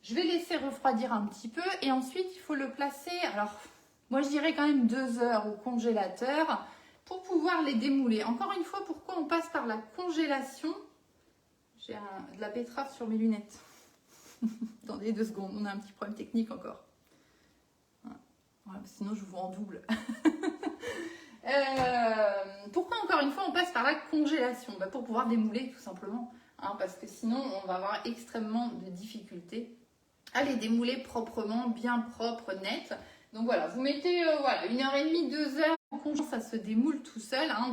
Je vais laisser refroidir un petit peu. Et ensuite, il faut le placer. Alors... moi, je dirais quand même 2 heures au congélateur pour pouvoir les démouler. Encore une fois, pourquoi on passe par la congélation? J'ai de la betterave sur mes lunettes. Attendez 2 secondes, on a un petit problème technique encore. Voilà, sinon, je vous vois en double. Pourquoi, encore une fois, on passe par la congélation? Pour pouvoir démouler, tout simplement. Hein, parce que sinon, on va avoir extrêmement de difficultés à les démouler proprement, bien propre, net. Donc voilà, vous mettez voilà, 1h30, 2 heures, ça se démoule tout seul. Hein,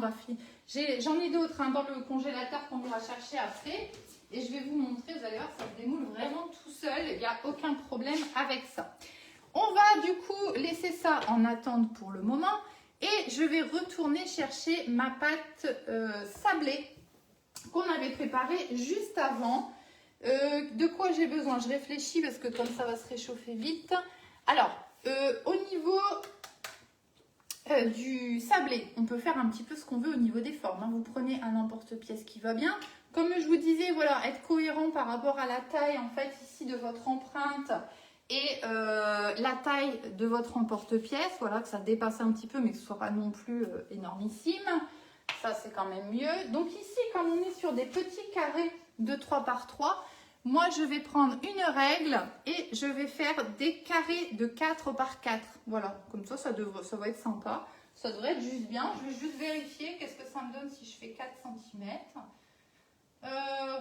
j'en ai d'autres, hein, dans le congélateur qu'on ira chercher après. Et je vais vous montrer, vous allez voir, ça se démoule vraiment tout seul. Il n'y a aucun problème avec ça. On va du coup laisser ça en attente pour le moment. Et je vais retourner chercher ma pâte sablée qu'on avait préparée juste avant. De quoi j'ai besoin? Je réfléchis parce que comme ça va se réchauffer vite. Alors, au niveau du sablé, on peut faire un petit peu ce qu'on veut au niveau des formes. Hein. Vous prenez un emporte-pièce qui va bien. Comme je vous disais, voilà, être cohérent par rapport à la taille en fait ici de votre empreinte et la taille de votre emporte-pièce. Voilà, que ça dépasse un petit peu mais que ce ne soit pas non plus énormissime. Ça, c'est quand même mieux. Donc ici, comme on est sur des petits carrés de 3 par 3, moi, je vais prendre une règle et je vais faire des carrés de 4 par 4. Voilà, comme ça va être sympa. Ça devrait être juste bien. Je vais juste vérifier qu'est-ce que ça me donne si je fais 4 cm.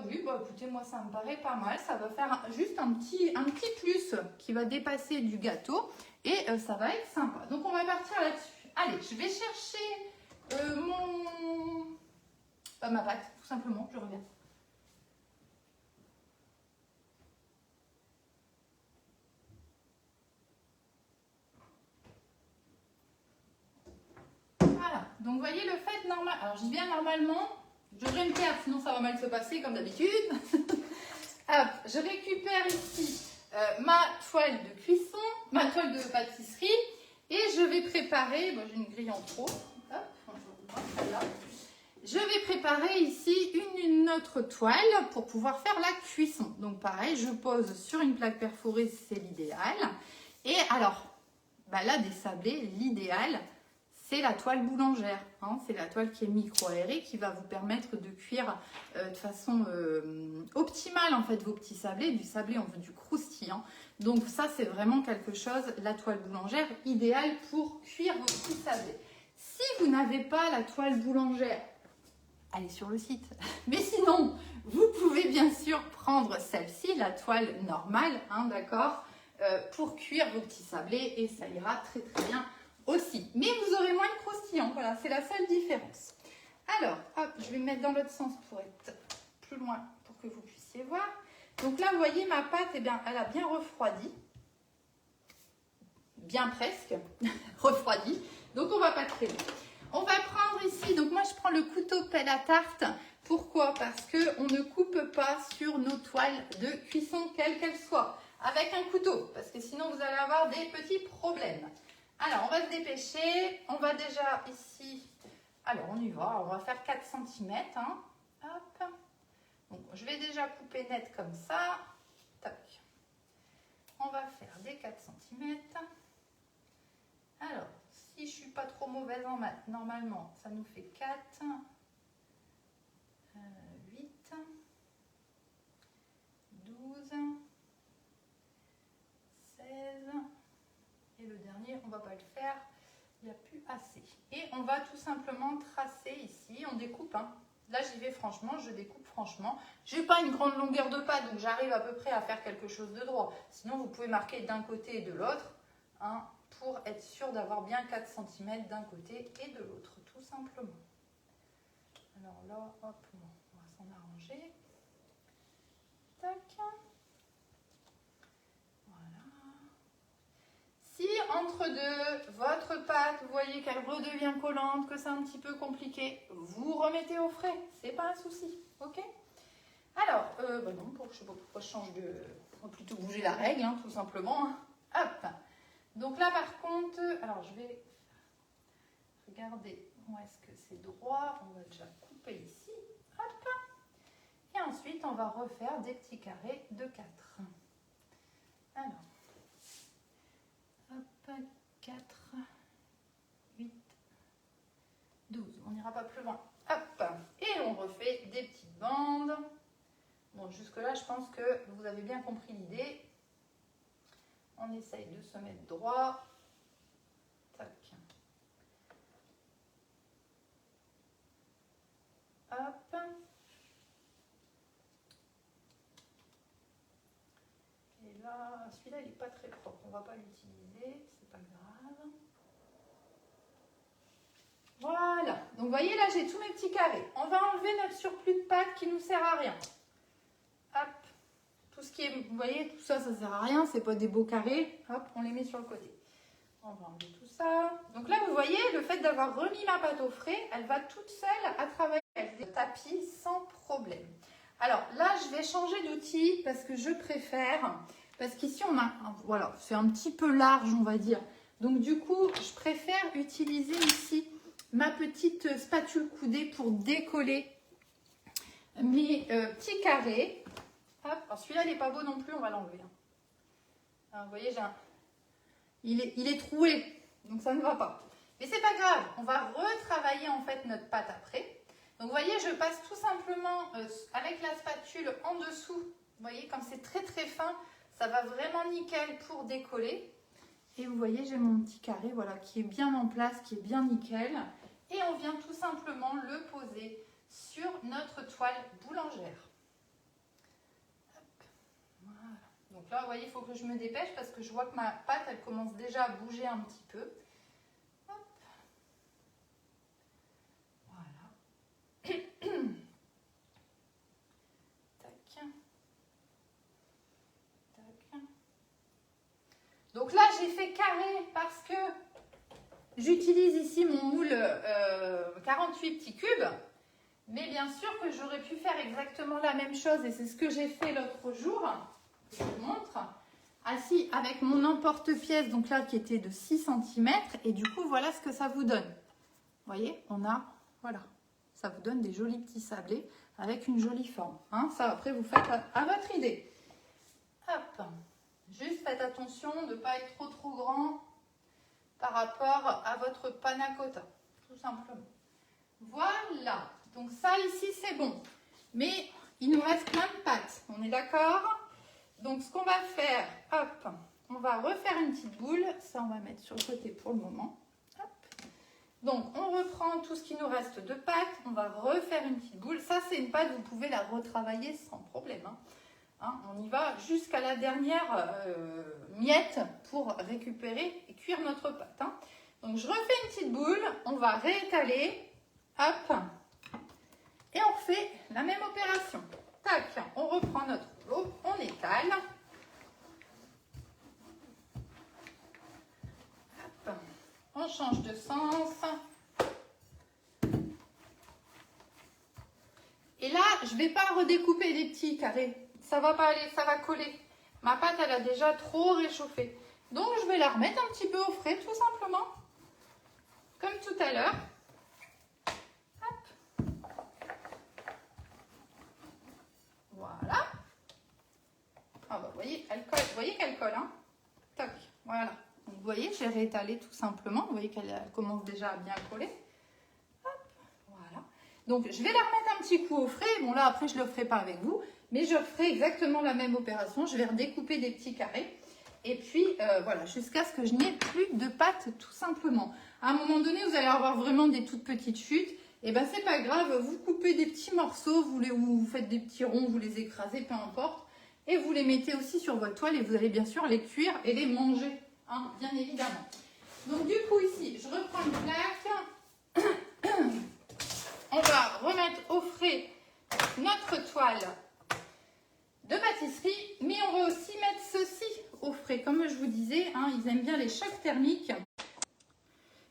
Oui, bah écoutez, moi ça me paraît pas mal. Ça va faire juste un petit plus qui va dépasser du gâteau et ça va être sympa. Donc on va partir là-dessus. Allez, je vais chercher ma pâte, tout simplement. Je reviens. Voilà. Donc vous voyez le fait normal. Alors je dis bien normalement. Je devrais me perdre, sinon ça va mal se passer comme d'habitude. Hop, je récupère ici ma toile de cuisson, ma toile de pâtisserie et je vais préparer, bon, j'ai une grille en trop, hop, je vais préparer ici une autre toile pour pouvoir faire la cuisson. Donc pareil, je pose sur une plaque perforée, c'est l'idéal. Et alors, bah là, des sablés, l'idéal, c'est la toile boulangère, hein, c'est la toile qui est micro-aérée qui va vous permettre de cuire de façon optimale en fait vos petits sablés. Du sablé, on veut du croustillant. Donc ça, c'est vraiment quelque chose, la toile boulangère, idéale pour cuire vos petits sablés. Si vous n'avez pas la toile boulangère, allez sur le site. Mais sinon, vous pouvez bien sûr prendre celle-ci, la toile normale, hein, d'accord, pour cuire vos petits sablés et ça ira très très bien aussi. Mais vous aurez moins de croustillant, voilà, c'est la seule différence. Alors, hop, je vais me mettre dans l'autre sens pour être plus loin, pour que vous puissiez voir. Donc là, vous voyez, ma pâte, eh bien, elle a bien refroidi. Bien presque, refroidi. Donc, on va pas très loin. On va prendre ici, donc moi, je prends le couteau pelle à tarte. Pourquoi? Parce qu'on ne coupe pas sur nos toiles de cuisson, quelles qu'elles soient, avec un couteau. Parce que sinon, vous allez avoir des petits problèmes. Alors, on va se dépêcher. On va déjà ici... Alors, on y va. On va faire 4 cm. Hein. Hop. Donc, je vais déjà couper net comme ça. Tac. On va faire des 4 cm. Alors, si je ne suis pas trop mauvaise en maths, normalement, ça nous fait 4, 8, 12, 16... Et le dernier, on ne va pas le faire, il n'y a plus assez. Et on va tout simplement tracer ici, on découpe. Hein. Là, j'y vais franchement, je découpe franchement. Je n'ai pas une grande longueur de pâte, donc j'arrive à peu près à faire quelque chose de droit. Sinon, vous pouvez marquer d'un côté et de l'autre, hein, pour être sûr d'avoir bien 4 cm d'un côté et de l'autre, tout simplement. Alors là, hop, on va s'en arranger. Tac. Si entre deux, votre pâte, vous voyez qu'elle redevient collante, que c'est un petit peu compliqué, vous remettez au frais, c'est pas un souci, ok? Alors, bah non, je sais pas pourquoi je change de... On va plutôt bouger la règle, hein, tout simplement. Hop. Donc là, par contre, alors je vais regarder où est-ce que c'est droit. On va déjà couper ici. Hop. Et ensuite, on va refaire des petits carrés de 4. Alors. Hop, 4, 8, 12. On n'ira pas plus loin. Hop. Et on refait des petites bandes. Bon, jusque-là, je pense que vous avez bien compris l'idée. On essaye de se mettre droit. Tac. Hop. Et là, celui-là, il n'est pas très propre. On ne va pas l'utiliser. C'est pas grave. Voilà. Donc, vous voyez, là, j'ai tous mes petits carrés. On va enlever notre surplus de pâte qui ne nous sert à rien. Hop. Tout ce qui est, vous voyez, tout ça, ça ne sert à rien. C'est pas des beaux carrés. Hop, on les met sur le côté. On va enlever tout ça. Donc là, vous voyez, le fait d'avoir remis ma pâte au frais, elle va toute seule à travailler avec des tapis sans problème. Alors là, je vais changer d'outil parce que je préfère, parce qu'ici, on a, voilà, c'est un petit peu large, on va dire. Donc du coup, je préfère utiliser ici ma petite spatule coudée pour décoller mes petits carrés. Hop, alors celui-là, il n'est pas beau non plus, on va l'enlever. Vous voyez, j'ai un... Il est troué, donc ça ne va pas. Mais c'est pas grave, on va retravailler en fait notre pâte après. Donc vous voyez, je passe tout simplement avec la spatule en dessous. Vous voyez, comme c'est très très fin, ça va vraiment nickel pour décoller. Et vous voyez, j'ai mon petit carré, voilà, qui est bien en place, qui est bien nickel. Et on vient tout simplement le poser sur notre toile boulangère. Hop, voilà. Donc là, vous voyez, il faut que je me dépêche parce que je vois que ma pâte, elle commence déjà à bouger un petit peu. Hop. Voilà. Tac. Tac. Donc là, j'ai fait carré parce que j'utilise ici mon moule 48 petits cubes. Mais bien sûr que j'aurais pu faire exactement la même chose et c'est ce que j'ai fait l'autre jour. Je vous montre. Assis avec mon emporte-pièce, donc là qui était de 6 cm. Et du coup, voilà ce que ça vous donne. Vous voyez, on a, voilà, ça vous donne des jolis petits sablés avec une jolie forme. Hein, ça, après, vous faites à votre idée. Hop. Juste faites attention de ne pas être trop grand par rapport à votre panna cotta, tout simplement. Voilà. Donc ça, ici, c'est bon. Mais il nous reste plein de pâtes. On est d'accord? Donc, ce qu'on va faire, hop, on va refaire une petite boule. Ça, on va mettre sur le côté pour le moment. Hop. Donc, on reprend tout ce qui nous reste de pâte. On va refaire une petite boule. Ça, c'est une pâte, vous pouvez la retravailler sans problème. Hein, on y va jusqu'à la dernière miette pour récupérer et cuire notre pâte. Hein. Donc, je refais une petite boule. On va réétaler. Hop. Et on refait la même opération. Tac, on reprend notre rouleau, on étale. Hop. On change de sens. Et là, je ne vais pas redécouper des petits carrés. Ça ne va pas aller, ça va coller. Ma pâte, elle a déjà trop réchauffé. Donc, je vais la remettre un petit peu au frais, tout simplement. Comme tout à l'heure. Voilà. Ah bah, vous voyez qu'elle colle, hein. Toc, voilà. Donc, vous voyez, j'ai réétalé tout simplement. Vous voyez qu'elle commence déjà à bien coller. Hop, voilà. Donc, je vais la remettre un petit coup au frais. Bon, là, après, je ne le ferai pas avec vous. Mais je ferai exactement la même opération. Je vais redécouper des petits carrés. Et puis, voilà, jusqu'à ce que je n'ai plus de pâte, tout simplement. À un moment donné, vous allez avoir vraiment des toutes petites chutes. Et bien, c'est pas grave, vous coupez des petits morceaux, vous faites des petits ronds, vous les écrasez, peu importe. Et vous les mettez aussi sur votre toile et vous allez bien sûr les cuire et les manger, hein, bien évidemment. Donc du coup ici, je reprends une plaque. On va remettre au frais notre toile de pâtisserie, mais on va aussi mettre ceci au frais. Comme je vous disais, hein, ils aiment bien les chocs thermiques.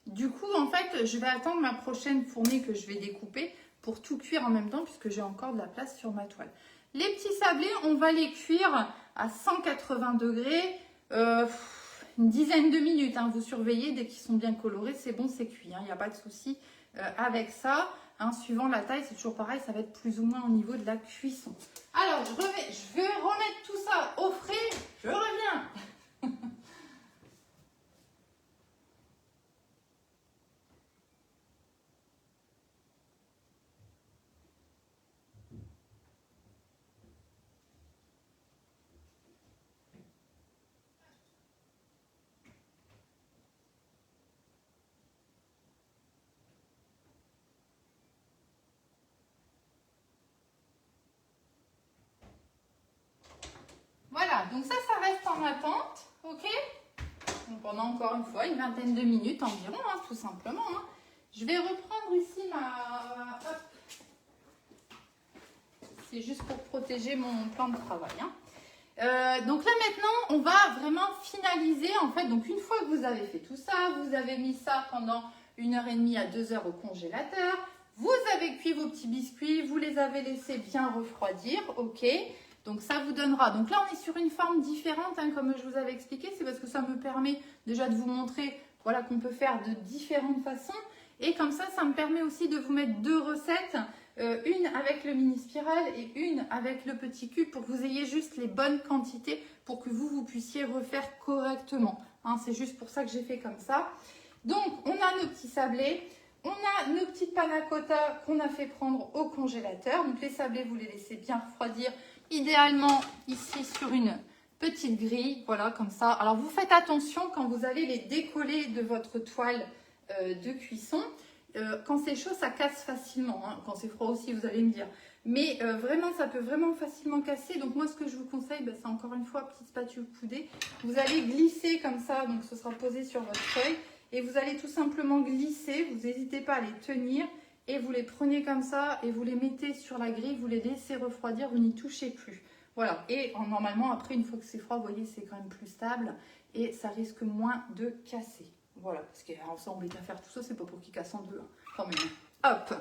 Du coup, en fait, je vais attendre ma prochaine fournée que je vais découper pour tout cuire en même temps puisque j'ai encore de la place sur ma toile. Les petits sablés, on va les cuire à 180 degrés, une dizaine de minutes. Hein, vous surveillez, dès qu'ils sont bien colorés, c'est bon, c'est cuit. Il n'y a pas de souci avec ça. Hein, suivant la taille, c'est toujours pareil, ça va être plus ou moins au niveau de la cuisson. Alors, je vais remettre tout ça au frais. Je reviens. Voilà, donc ça reste en attente, ok? Donc pendant encore une fois, une vingtaine de minutes environ, hein, tout simplement. Hein. Je vais reprendre ici ma... Hop. C'est juste pour protéger mon plan de travail. Hein. Donc là maintenant, on va vraiment finaliser. En fait, donc une fois que vous avez fait tout ça, vous avez mis ça pendant 1h30 à 2h au congélateur. Vous avez cuit vos petits biscuits, vous les avez laissés bien refroidir, ok? Donc ça vous donnera, donc là on est sur une forme différente, hein, comme je vous avais expliqué, c'est parce que ça me permet déjà de vous montrer voilà, qu'on peut faire de différentes façons. Et comme ça me permet aussi de vous mettre deux recettes, une avec le mini spirale et une avec le petit cube pour que vous ayez juste les bonnes quantités pour que vous puissiez refaire correctement. Hein, c'est juste pour ça que j'ai fait comme ça. Donc on a nos petits sablés. On a nos petites panna cotta qu'on a fait prendre au congélateur. Donc les sablés, vous les laissez bien refroidir. Idéalement ici sur une petite grille, voilà, comme ça. Alors, vous faites attention quand vous allez les décoller de votre toile de cuisson. Quand c'est chaud, ça casse facilement. Hein. Quand c'est froid aussi, vous allez me dire. Mais vraiment, ça peut vraiment facilement casser. Donc, moi, ce que je vous conseille, c'est encore une fois, petite spatule coudée. Vous allez glisser comme ça, donc ce sera posé sur votre feuille. Et vous allez tout simplement glisser. Vous n'hésitez pas à les tenir. Et vous les prenez comme ça et vous les mettez sur la grille. Vous les laissez refroidir. Vous n'y touchez plus. Voilà. Et normalement, après, une fois que c'est froid, vous voyez, c'est quand même plus stable. Et ça risque moins de casser. Voilà, parce qu'on s'est embêté à faire tout ça, c'est pas pour qu'il casse en deux. Hein. Quand même. Hop,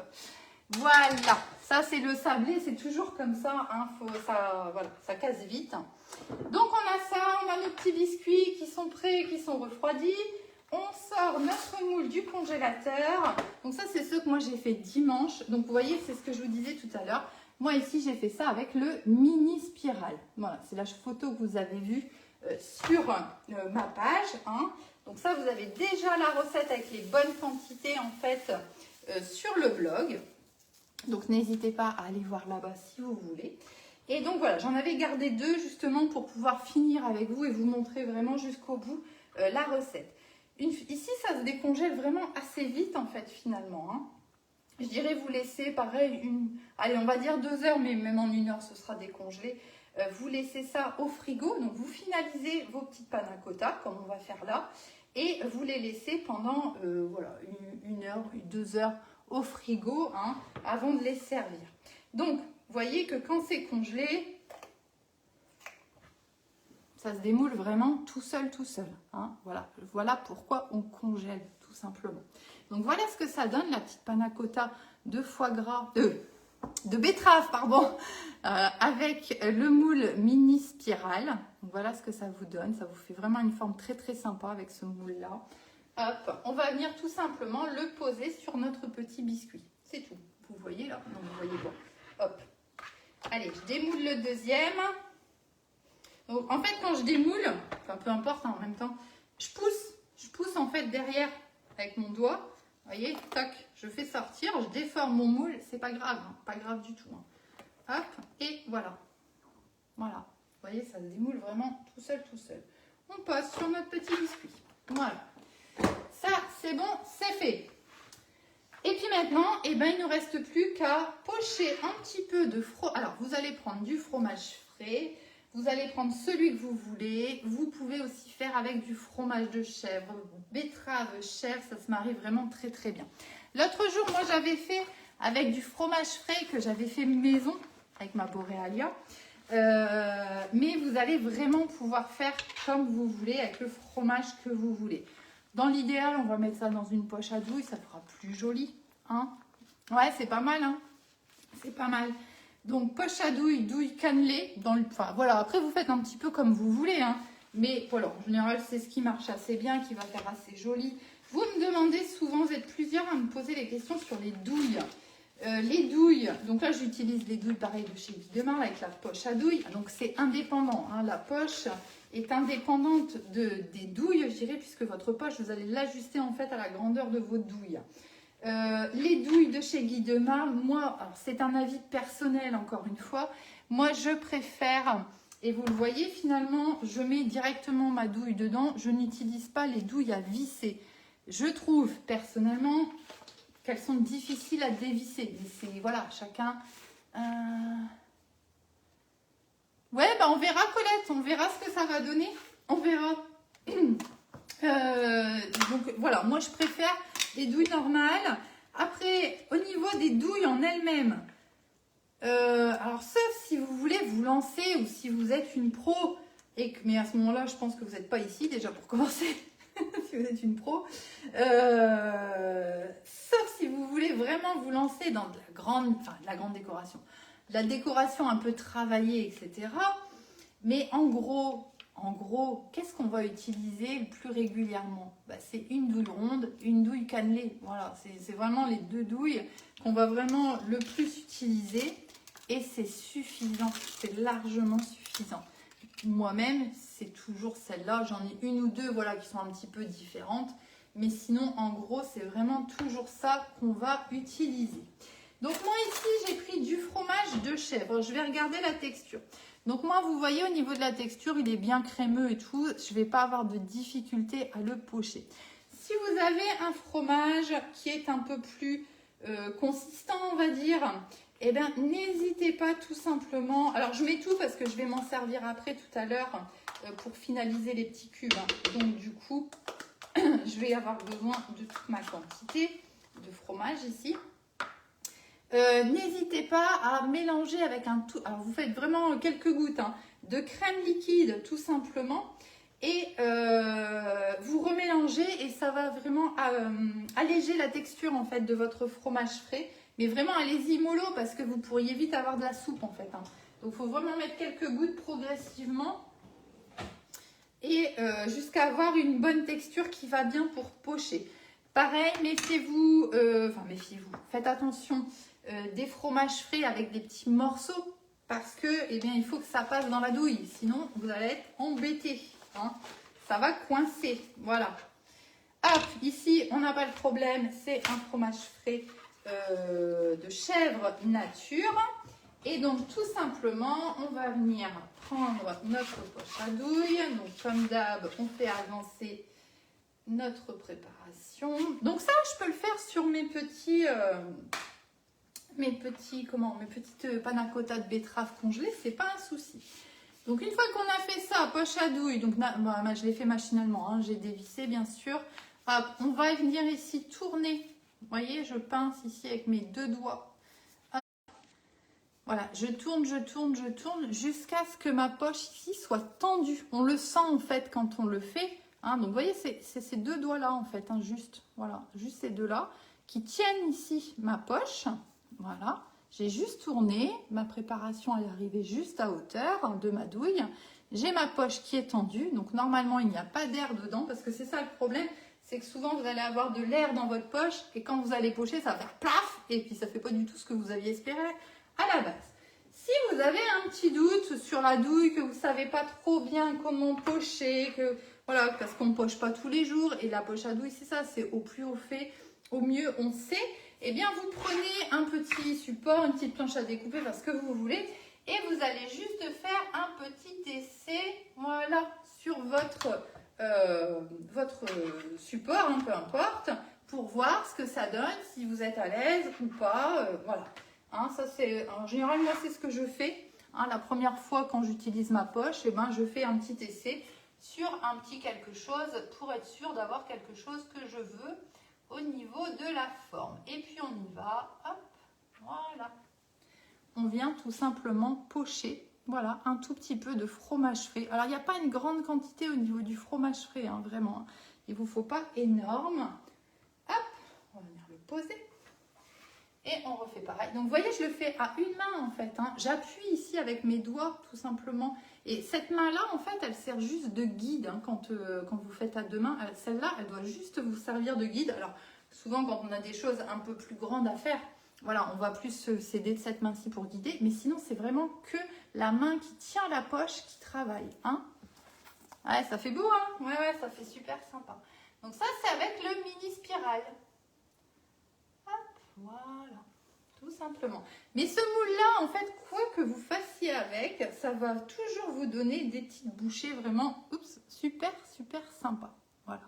voilà. Ça, c'est le sablé, c'est toujours comme ça. Hein. Voilà, ça casse vite. Donc, on a ça, on a nos petits biscuits qui sont prêts, qui sont refroidis. On sort notre moule du congélateur. Donc, ça, c'est ce que moi, j'ai fait dimanche. Donc, vous voyez, c'est ce que je vous disais tout à l'heure. Moi, ici, j'ai fait ça avec le mini spirale. Voilà, c'est la photo que vous avez vue sur ma page. Hein. Donc ça, vous avez déjà la recette avec les bonnes quantités en fait sur le blog. Donc n'hésitez pas à aller voir là-bas si vous voulez. Et donc voilà, j'en avais gardé 2 justement pour pouvoir finir avec vous et vous montrer vraiment jusqu'au bout la recette. Ici, ça se décongèle vraiment assez vite en fait finalement. Hein. Je dirais vous laissez pareil, allez on va dire 2 heures, mais même en 1 heure ce sera décongelé. Vous laissez ça au frigo, donc vous finalisez vos petites panna cotta comme on va faire là. Et vous les laissez pendant voilà, 1 heure, 2 heures au frigo hein, avant de les servir. Donc, vous voyez que quand c'est congelé, ça se démoule vraiment tout seul. Hein, voilà pourquoi on congèle, tout simplement. Donc, voilà ce que ça donne, la petite panna cotta de foie gras, de betterave, pardon, avec le moule mini spirale. Donc voilà ce que ça vous donne. Ça vous fait vraiment une forme très très sympa avec ce moule-là. Hop, on va venir tout simplement le poser sur notre petit biscuit. C'est tout. Vous voyez là? Non, vous voyez pas. Hop. Allez, je démoule le deuxième. Donc en fait, quand je démoule, enfin peu importe hein, en même temps, je pousse en fait derrière avec mon doigt. Vous voyez, tac, je fais sortir, je déforme mon moule, c'est pas grave, hein, pas grave du tout. Hein. Hop, et voilà. Voilà, vous voyez, ça se démoule vraiment tout seul. On passe sur notre petit biscuit. Voilà. Ça, c'est bon, c'est fait. Et puis maintenant, eh ben, il ne nous reste plus qu'à pocher un petit peu de fromage. Alors, vous allez prendre du fromage frais. Vous allez prendre celui que vous voulez. Vous pouvez aussi faire avec du fromage de chèvre, betterave, chèvre. Ça se marie vraiment très, très bien. L'autre jour, moi, j'avais fait avec du fromage frais que j'avais fait maison avec ma Borealia. Mais vous allez vraiment pouvoir faire comme vous voulez avec le fromage que vous voulez. Dans l'idéal, on va mettre ça dans une poche à douille, ça fera plus joli. Hein, ouais, c'est pas mal. Hein, c'est pas mal. Donc, poche à douille, douille cannelée. Enfin, voilà, après, vous faites un petit peu comme vous voulez. Hein, mais voilà, en général, c'est ce qui marche assez bien, qui va faire assez joli. Vous me demandez souvent, vous êtes plusieurs à me poser les questions sur les douilles. Les douilles, donc là j'utilise les douilles pareil de chez Wiedemann avec la poche à douille, donc c'est indépendant, hein, la poche est indépendante des douilles, je dirais, puisque votre poche, vous allez l'ajuster en fait à la grandeur de vos douilles. Les douilles de chez Wiedemann, moi, c'est un avis personnel encore une fois, moi je préfère, et vous le voyez finalement, je mets directement ma douille dedans, je n'utilise pas les douilles à visser. Je trouve personnellement qu'elles sont difficiles à dévisser. Mais c'est, voilà, chacun... Ouais, bah on verra Colette, on verra ce que ça va donner. On verra. Donc voilà, moi je préfère les douilles normales. Après, au niveau des douilles en elles-mêmes, alors sauf si vous voulez vous lancer ou si vous êtes une pro, mais à ce moment-là, je pense que vous n'êtes pas ici déjà pour commencer. Si vous êtes une pro, sauf si vous voulez vraiment vous lancer dans de la grande décoration, la décoration un peu travaillée, etc. Mais en gros, qu'est-ce qu'on va utiliser le plus régulièrement? C'est une douille ronde, une douille cannelée. Voilà, c'est vraiment les 2 douilles qu'on va vraiment le plus utiliser et c'est suffisant, c'est largement suffisant. Moi-même, c'est toujours celle-là. J'en ai 1 ou 2 voilà, qui sont un petit peu différentes. Mais sinon, en gros, c'est vraiment toujours ça qu'on va utiliser. Donc moi, ici, j'ai pris du fromage de chèvre. Je vais regarder la texture. Donc moi, vous voyez, au niveau de la texture, il est bien crémeux et tout. Je ne vais pas avoir de difficulté à le pocher. Si vous avez un fromage qui est un peu plus consistant, on va dire, eh bien, n'hésitez pas tout simplement. Alors, je mets tout parce que je vais m'en servir après tout à l'heure pour finaliser les petits cubes. Donc, du coup, je vais avoir besoin de toute ma quantité de fromage ici. N'hésitez pas à mélanger avec un tout. Alors, vous faites vraiment quelques gouttes de crème liquide, tout simplement. Et vous remélangez et ça va vraiment alléger la texture en fait de votre fromage frais. Mais vraiment, allez-y mollo parce que vous pourriez vite avoir de la soupe en fait. Donc, il faut vraiment mettre quelques gouttes progressivement et jusqu'à avoir une bonne texture qui va bien pour pocher. Pareil, méfiez-vous, faites attention des fromages frais avec des petits morceaux parce que, eh bien, il faut que ça passe dans la douille. Sinon, vous allez être embêté. Ça va coincer, voilà. Hop, ici, on n'a pas le problème, c'est un fromage frais de chèvre nature. Et donc, tout simplement, on va venir prendre notre poche à douille. Donc, comme d'hab, on fait avancer notre préparation. Donc ça, je peux le faire sur mes petites panna cotta de betterave congelée, c'est pas un souci. Donc une fois qu'on a fait ça, poche à douille, donc je l'ai fait machinalement, j'ai dévissé bien sûr. Hop, on va venir ici tourner. Vous voyez, je pince ici avec mes deux doigts. Hop. Voilà, je tourne jusqu'à ce que ma poche ici soit tendue. On le sent en fait quand on le fait. Donc vous voyez, c'est ces deux doigts là en fait, juste ces deux là qui tiennent ici ma poche. Voilà. J'ai juste tourné, ma préparation est arrivée juste à hauteur de ma douille. J'ai ma poche qui est tendue, donc normalement il n'y a pas d'air dedans parce que c'est ça le problème, c'est que souvent vous allez avoir de l'air dans votre poche et quand vous allez pocher, ça va faire plaf et puis ça ne fait pas du tout ce que vous aviez espéré à la base. Si vous avez un petit doute sur la douille, que vous ne savez pas trop bien comment pocher, voilà, parce qu'on ne poche pas tous les jours et la poche à douille, c'est ça, c'est au plus haut fait, au mieux on sait. Eh bien, vous prenez un petit support, une petite planche à découper, parce que vous voulez, et vous allez juste faire un petit essai, voilà, sur votre support, peu importe, pour voir ce que ça donne, si vous êtes à l'aise ou pas, voilà. Ça c'est, en général, moi, c'est ce que je fais. La première fois, quand j'utilise ma poche, eh ben, je fais un petit essai sur un petit quelque chose pour être sûr d'avoir quelque chose que je veux au niveau de la forme. Et puis on y va, hop, voilà. On vient tout simplement pocher, voilà, un tout petit peu de fromage frais. Alors il n'y a pas une grande quantité au niveau du fromage frais, vraiment. Il ne vous faut pas énorme. Hop, on va venir le poser. Et on refait pareil. Donc vous voyez, je le fais à une main en fait. J'appuie ici avec mes doigts tout simplement. Et cette main-là, en fait, elle sert juste de guide quand vous faites à deux mains. Celle-là, elle doit juste vous servir de guide. Alors souvent, quand on a des choses un peu plus grandes à faire, voilà, on va plus s'aider de cette main-ci pour guider. Mais sinon, c'est vraiment que la main qui tient la poche qui travaille. Ouais, ça fait beau, Ouais, ça fait super sympa. Donc ça, c'est avec le mini spirale. Voilà, tout simplement. Mais ce moule-là, en fait, quoi que vous fassiez avec, ça va toujours vous donner des petites bouchées vraiment, super, super sympa. Voilà.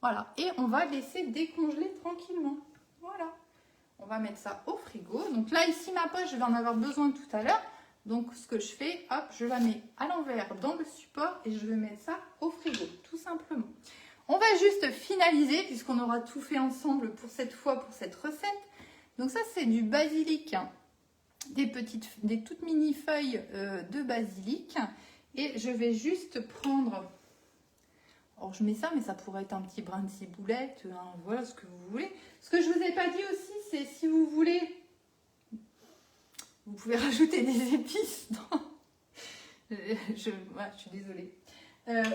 Voilà. Et on va laisser décongeler tranquillement. Voilà. On va mettre ça au frigo. Donc là, ici, ma poche, je vais en avoir besoin tout à l'heure. Donc, ce que je fais, hop, je la mets à l'envers dans le support et je vais mettre ça au frigo, tout simplement. On va juste finaliser puisqu'on aura tout fait ensemble pour cette fois, pour cette recette. Donc ça, c'est du basilic, des toutes mini feuilles de basilic. Et je vais juste prendre, alors je mets ça, mais ça pourrait être un petit brin de ciboulette, voilà ce que vous voulez. Ce que je vous ai pas dit aussi, c'est si vous voulez, vous pouvez rajouter des épices dans... je suis désolée.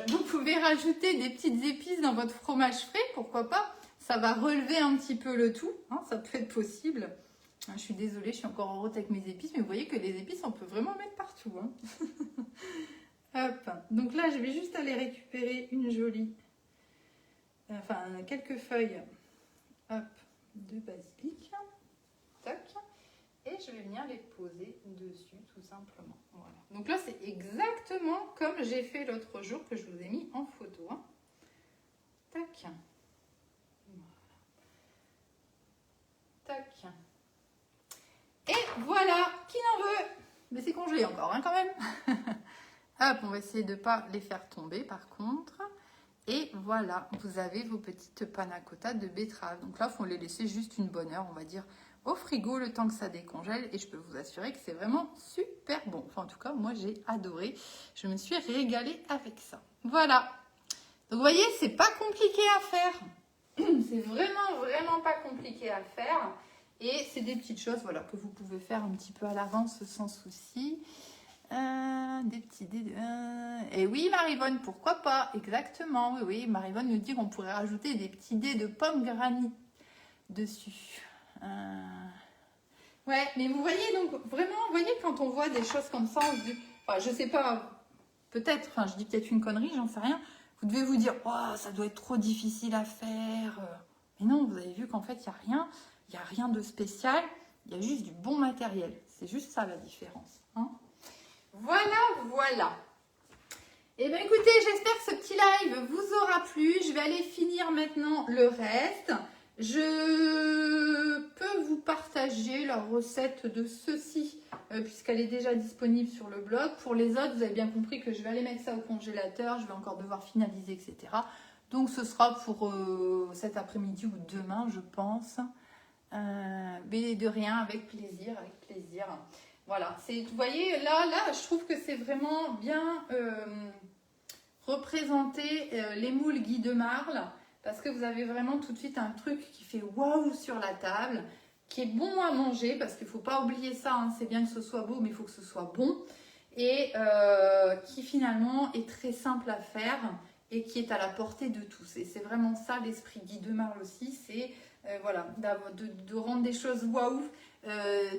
Vous pouvez rajouter des petites épices dans votre fromage frais, pourquoi pas. Ça va relever un petit peu le tout, ça peut être possible. Je suis désolée, je suis encore en route avec mes épices, mais vous voyez que les épices, on peut vraiment mettre partout. Hop, donc là, je vais juste aller récupérer une jolie, quelques feuilles, hop, de basilic. Tac. Et et je vais venir les poser dessus tout simplement. Voilà. Donc là, c'est exactement comme j'ai fait l'autre jour que je vous ai mis en photo. Hein. Tac. Voilà. Tac. Et voilà, qui n'en veut? Mais c'est congelé encore, hein, quand même. Hop, on va essayer de ne pas les faire tomber par contre. Et voilà, vous avez vos petites panna cotta de betterave. Donc là, il faut les laisser juste une bonne heure, on va dire, au frigo, le temps que ça décongèle. Et je peux vous assurer que c'est vraiment super bon. Enfin, en tout cas, moi, j'ai adoré. Je me suis régalée avec ça. Voilà. Donc, vous voyez, c'est pas compliqué à faire. C'est vraiment, vraiment pas compliqué à faire. Et c'est des petites choses, voilà, que vous pouvez faire un petit peu à l'avance sans souci. Des petits dés. Et oui, Marivonne, pourquoi pas? Exactement, oui, oui. Marivonne nous dit qu'on pourrait rajouter des petits dés de pommes granny dessus. Ouais, mais vous voyez, donc vraiment, vous voyez, quand on voit des choses comme ça, on se dit, enfin, je sais pas, peut-être, enfin, je dis peut-être une connerie, j'en sais rien. Vous devez vous dire, oh, ça doit être trop difficile à faire. Mais non, vous avez vu qu'en fait, il n'y a rien de spécial, il y a juste du bon matériel. C'est juste ça la différence. Hein. Voilà, voilà. Et bien écoutez, j'espère que ce petit live vous aura plu. Je vais aller finir maintenant le reste. Je peux vous partager la recette de ceci, puisqu'elle est déjà disponible sur le blog. Pour les autres, vous avez bien compris que je vais aller mettre ça au congélateur. Je vais encore devoir finaliser, etc. Donc ce sera pour cet après-midi ou demain, je pense. Mais de rien, avec plaisir, avec plaisir. Voilà, vous voyez, là, je trouve que c'est vraiment bien représenté les moules Guy de Marle, parce que vous avez vraiment tout de suite un truc qui fait waouh sur la table, qui est bon à manger, parce qu'il ne faut pas oublier ça, hein, c'est bien que ce soit beau, mais il faut que ce soit bon, et qui finalement est très simple à faire, et qui est à la portée de tous. Et c'est vraiment ça l'esprit Guy de Marle aussi, c'est voilà, de rendre des choses waouh,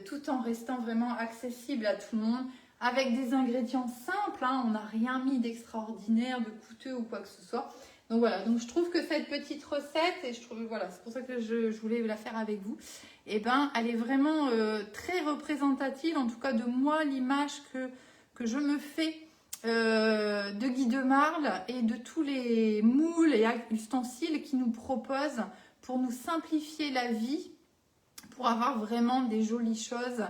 tout en restant vraiment accessible à tout le monde, avec des ingrédients simples, hein, on n'a rien mis d'extraordinaire, de coûteux ou quoi que ce soit. Donc voilà, donc je trouve que cette petite recette, et je trouve, voilà, c'est pour ça que je voulais la faire avec vous, et ben elle est vraiment très représentative, en tout cas de moi, l'image que je me fais de Guy de Marle et de tous les moules et ustensiles qu'il nous propose pour nous simplifier la vie, pour avoir vraiment des jolies choses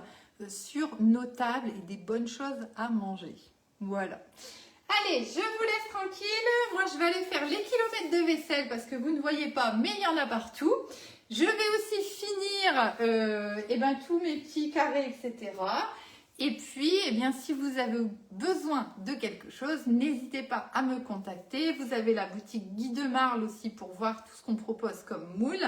sur nos tables et des bonnes choses à manger. Voilà. Allez, je vous laisse tranquille. Moi, je vais aller faire les kilomètres de vaisselle parce que vous ne voyez pas, mais il y en a partout. Je vais aussi finir tous mes petits carrés, etc. Et puis, si vous avez besoin de quelque chose, n'hésitez pas à me contacter. Vous avez la boutique Guy de Marle aussi pour voir tout ce qu'on propose comme moule.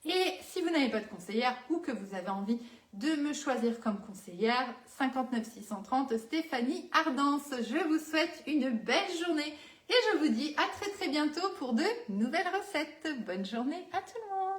Et si vous n'avez pas de conseillère ou que vous avez envie de me choisir comme conseillère, 59 630 Stéphanie Ardence. Je vous souhaite une belle journée et je vous dis à très très bientôt pour de nouvelles recettes. Bonne journée à tout le monde.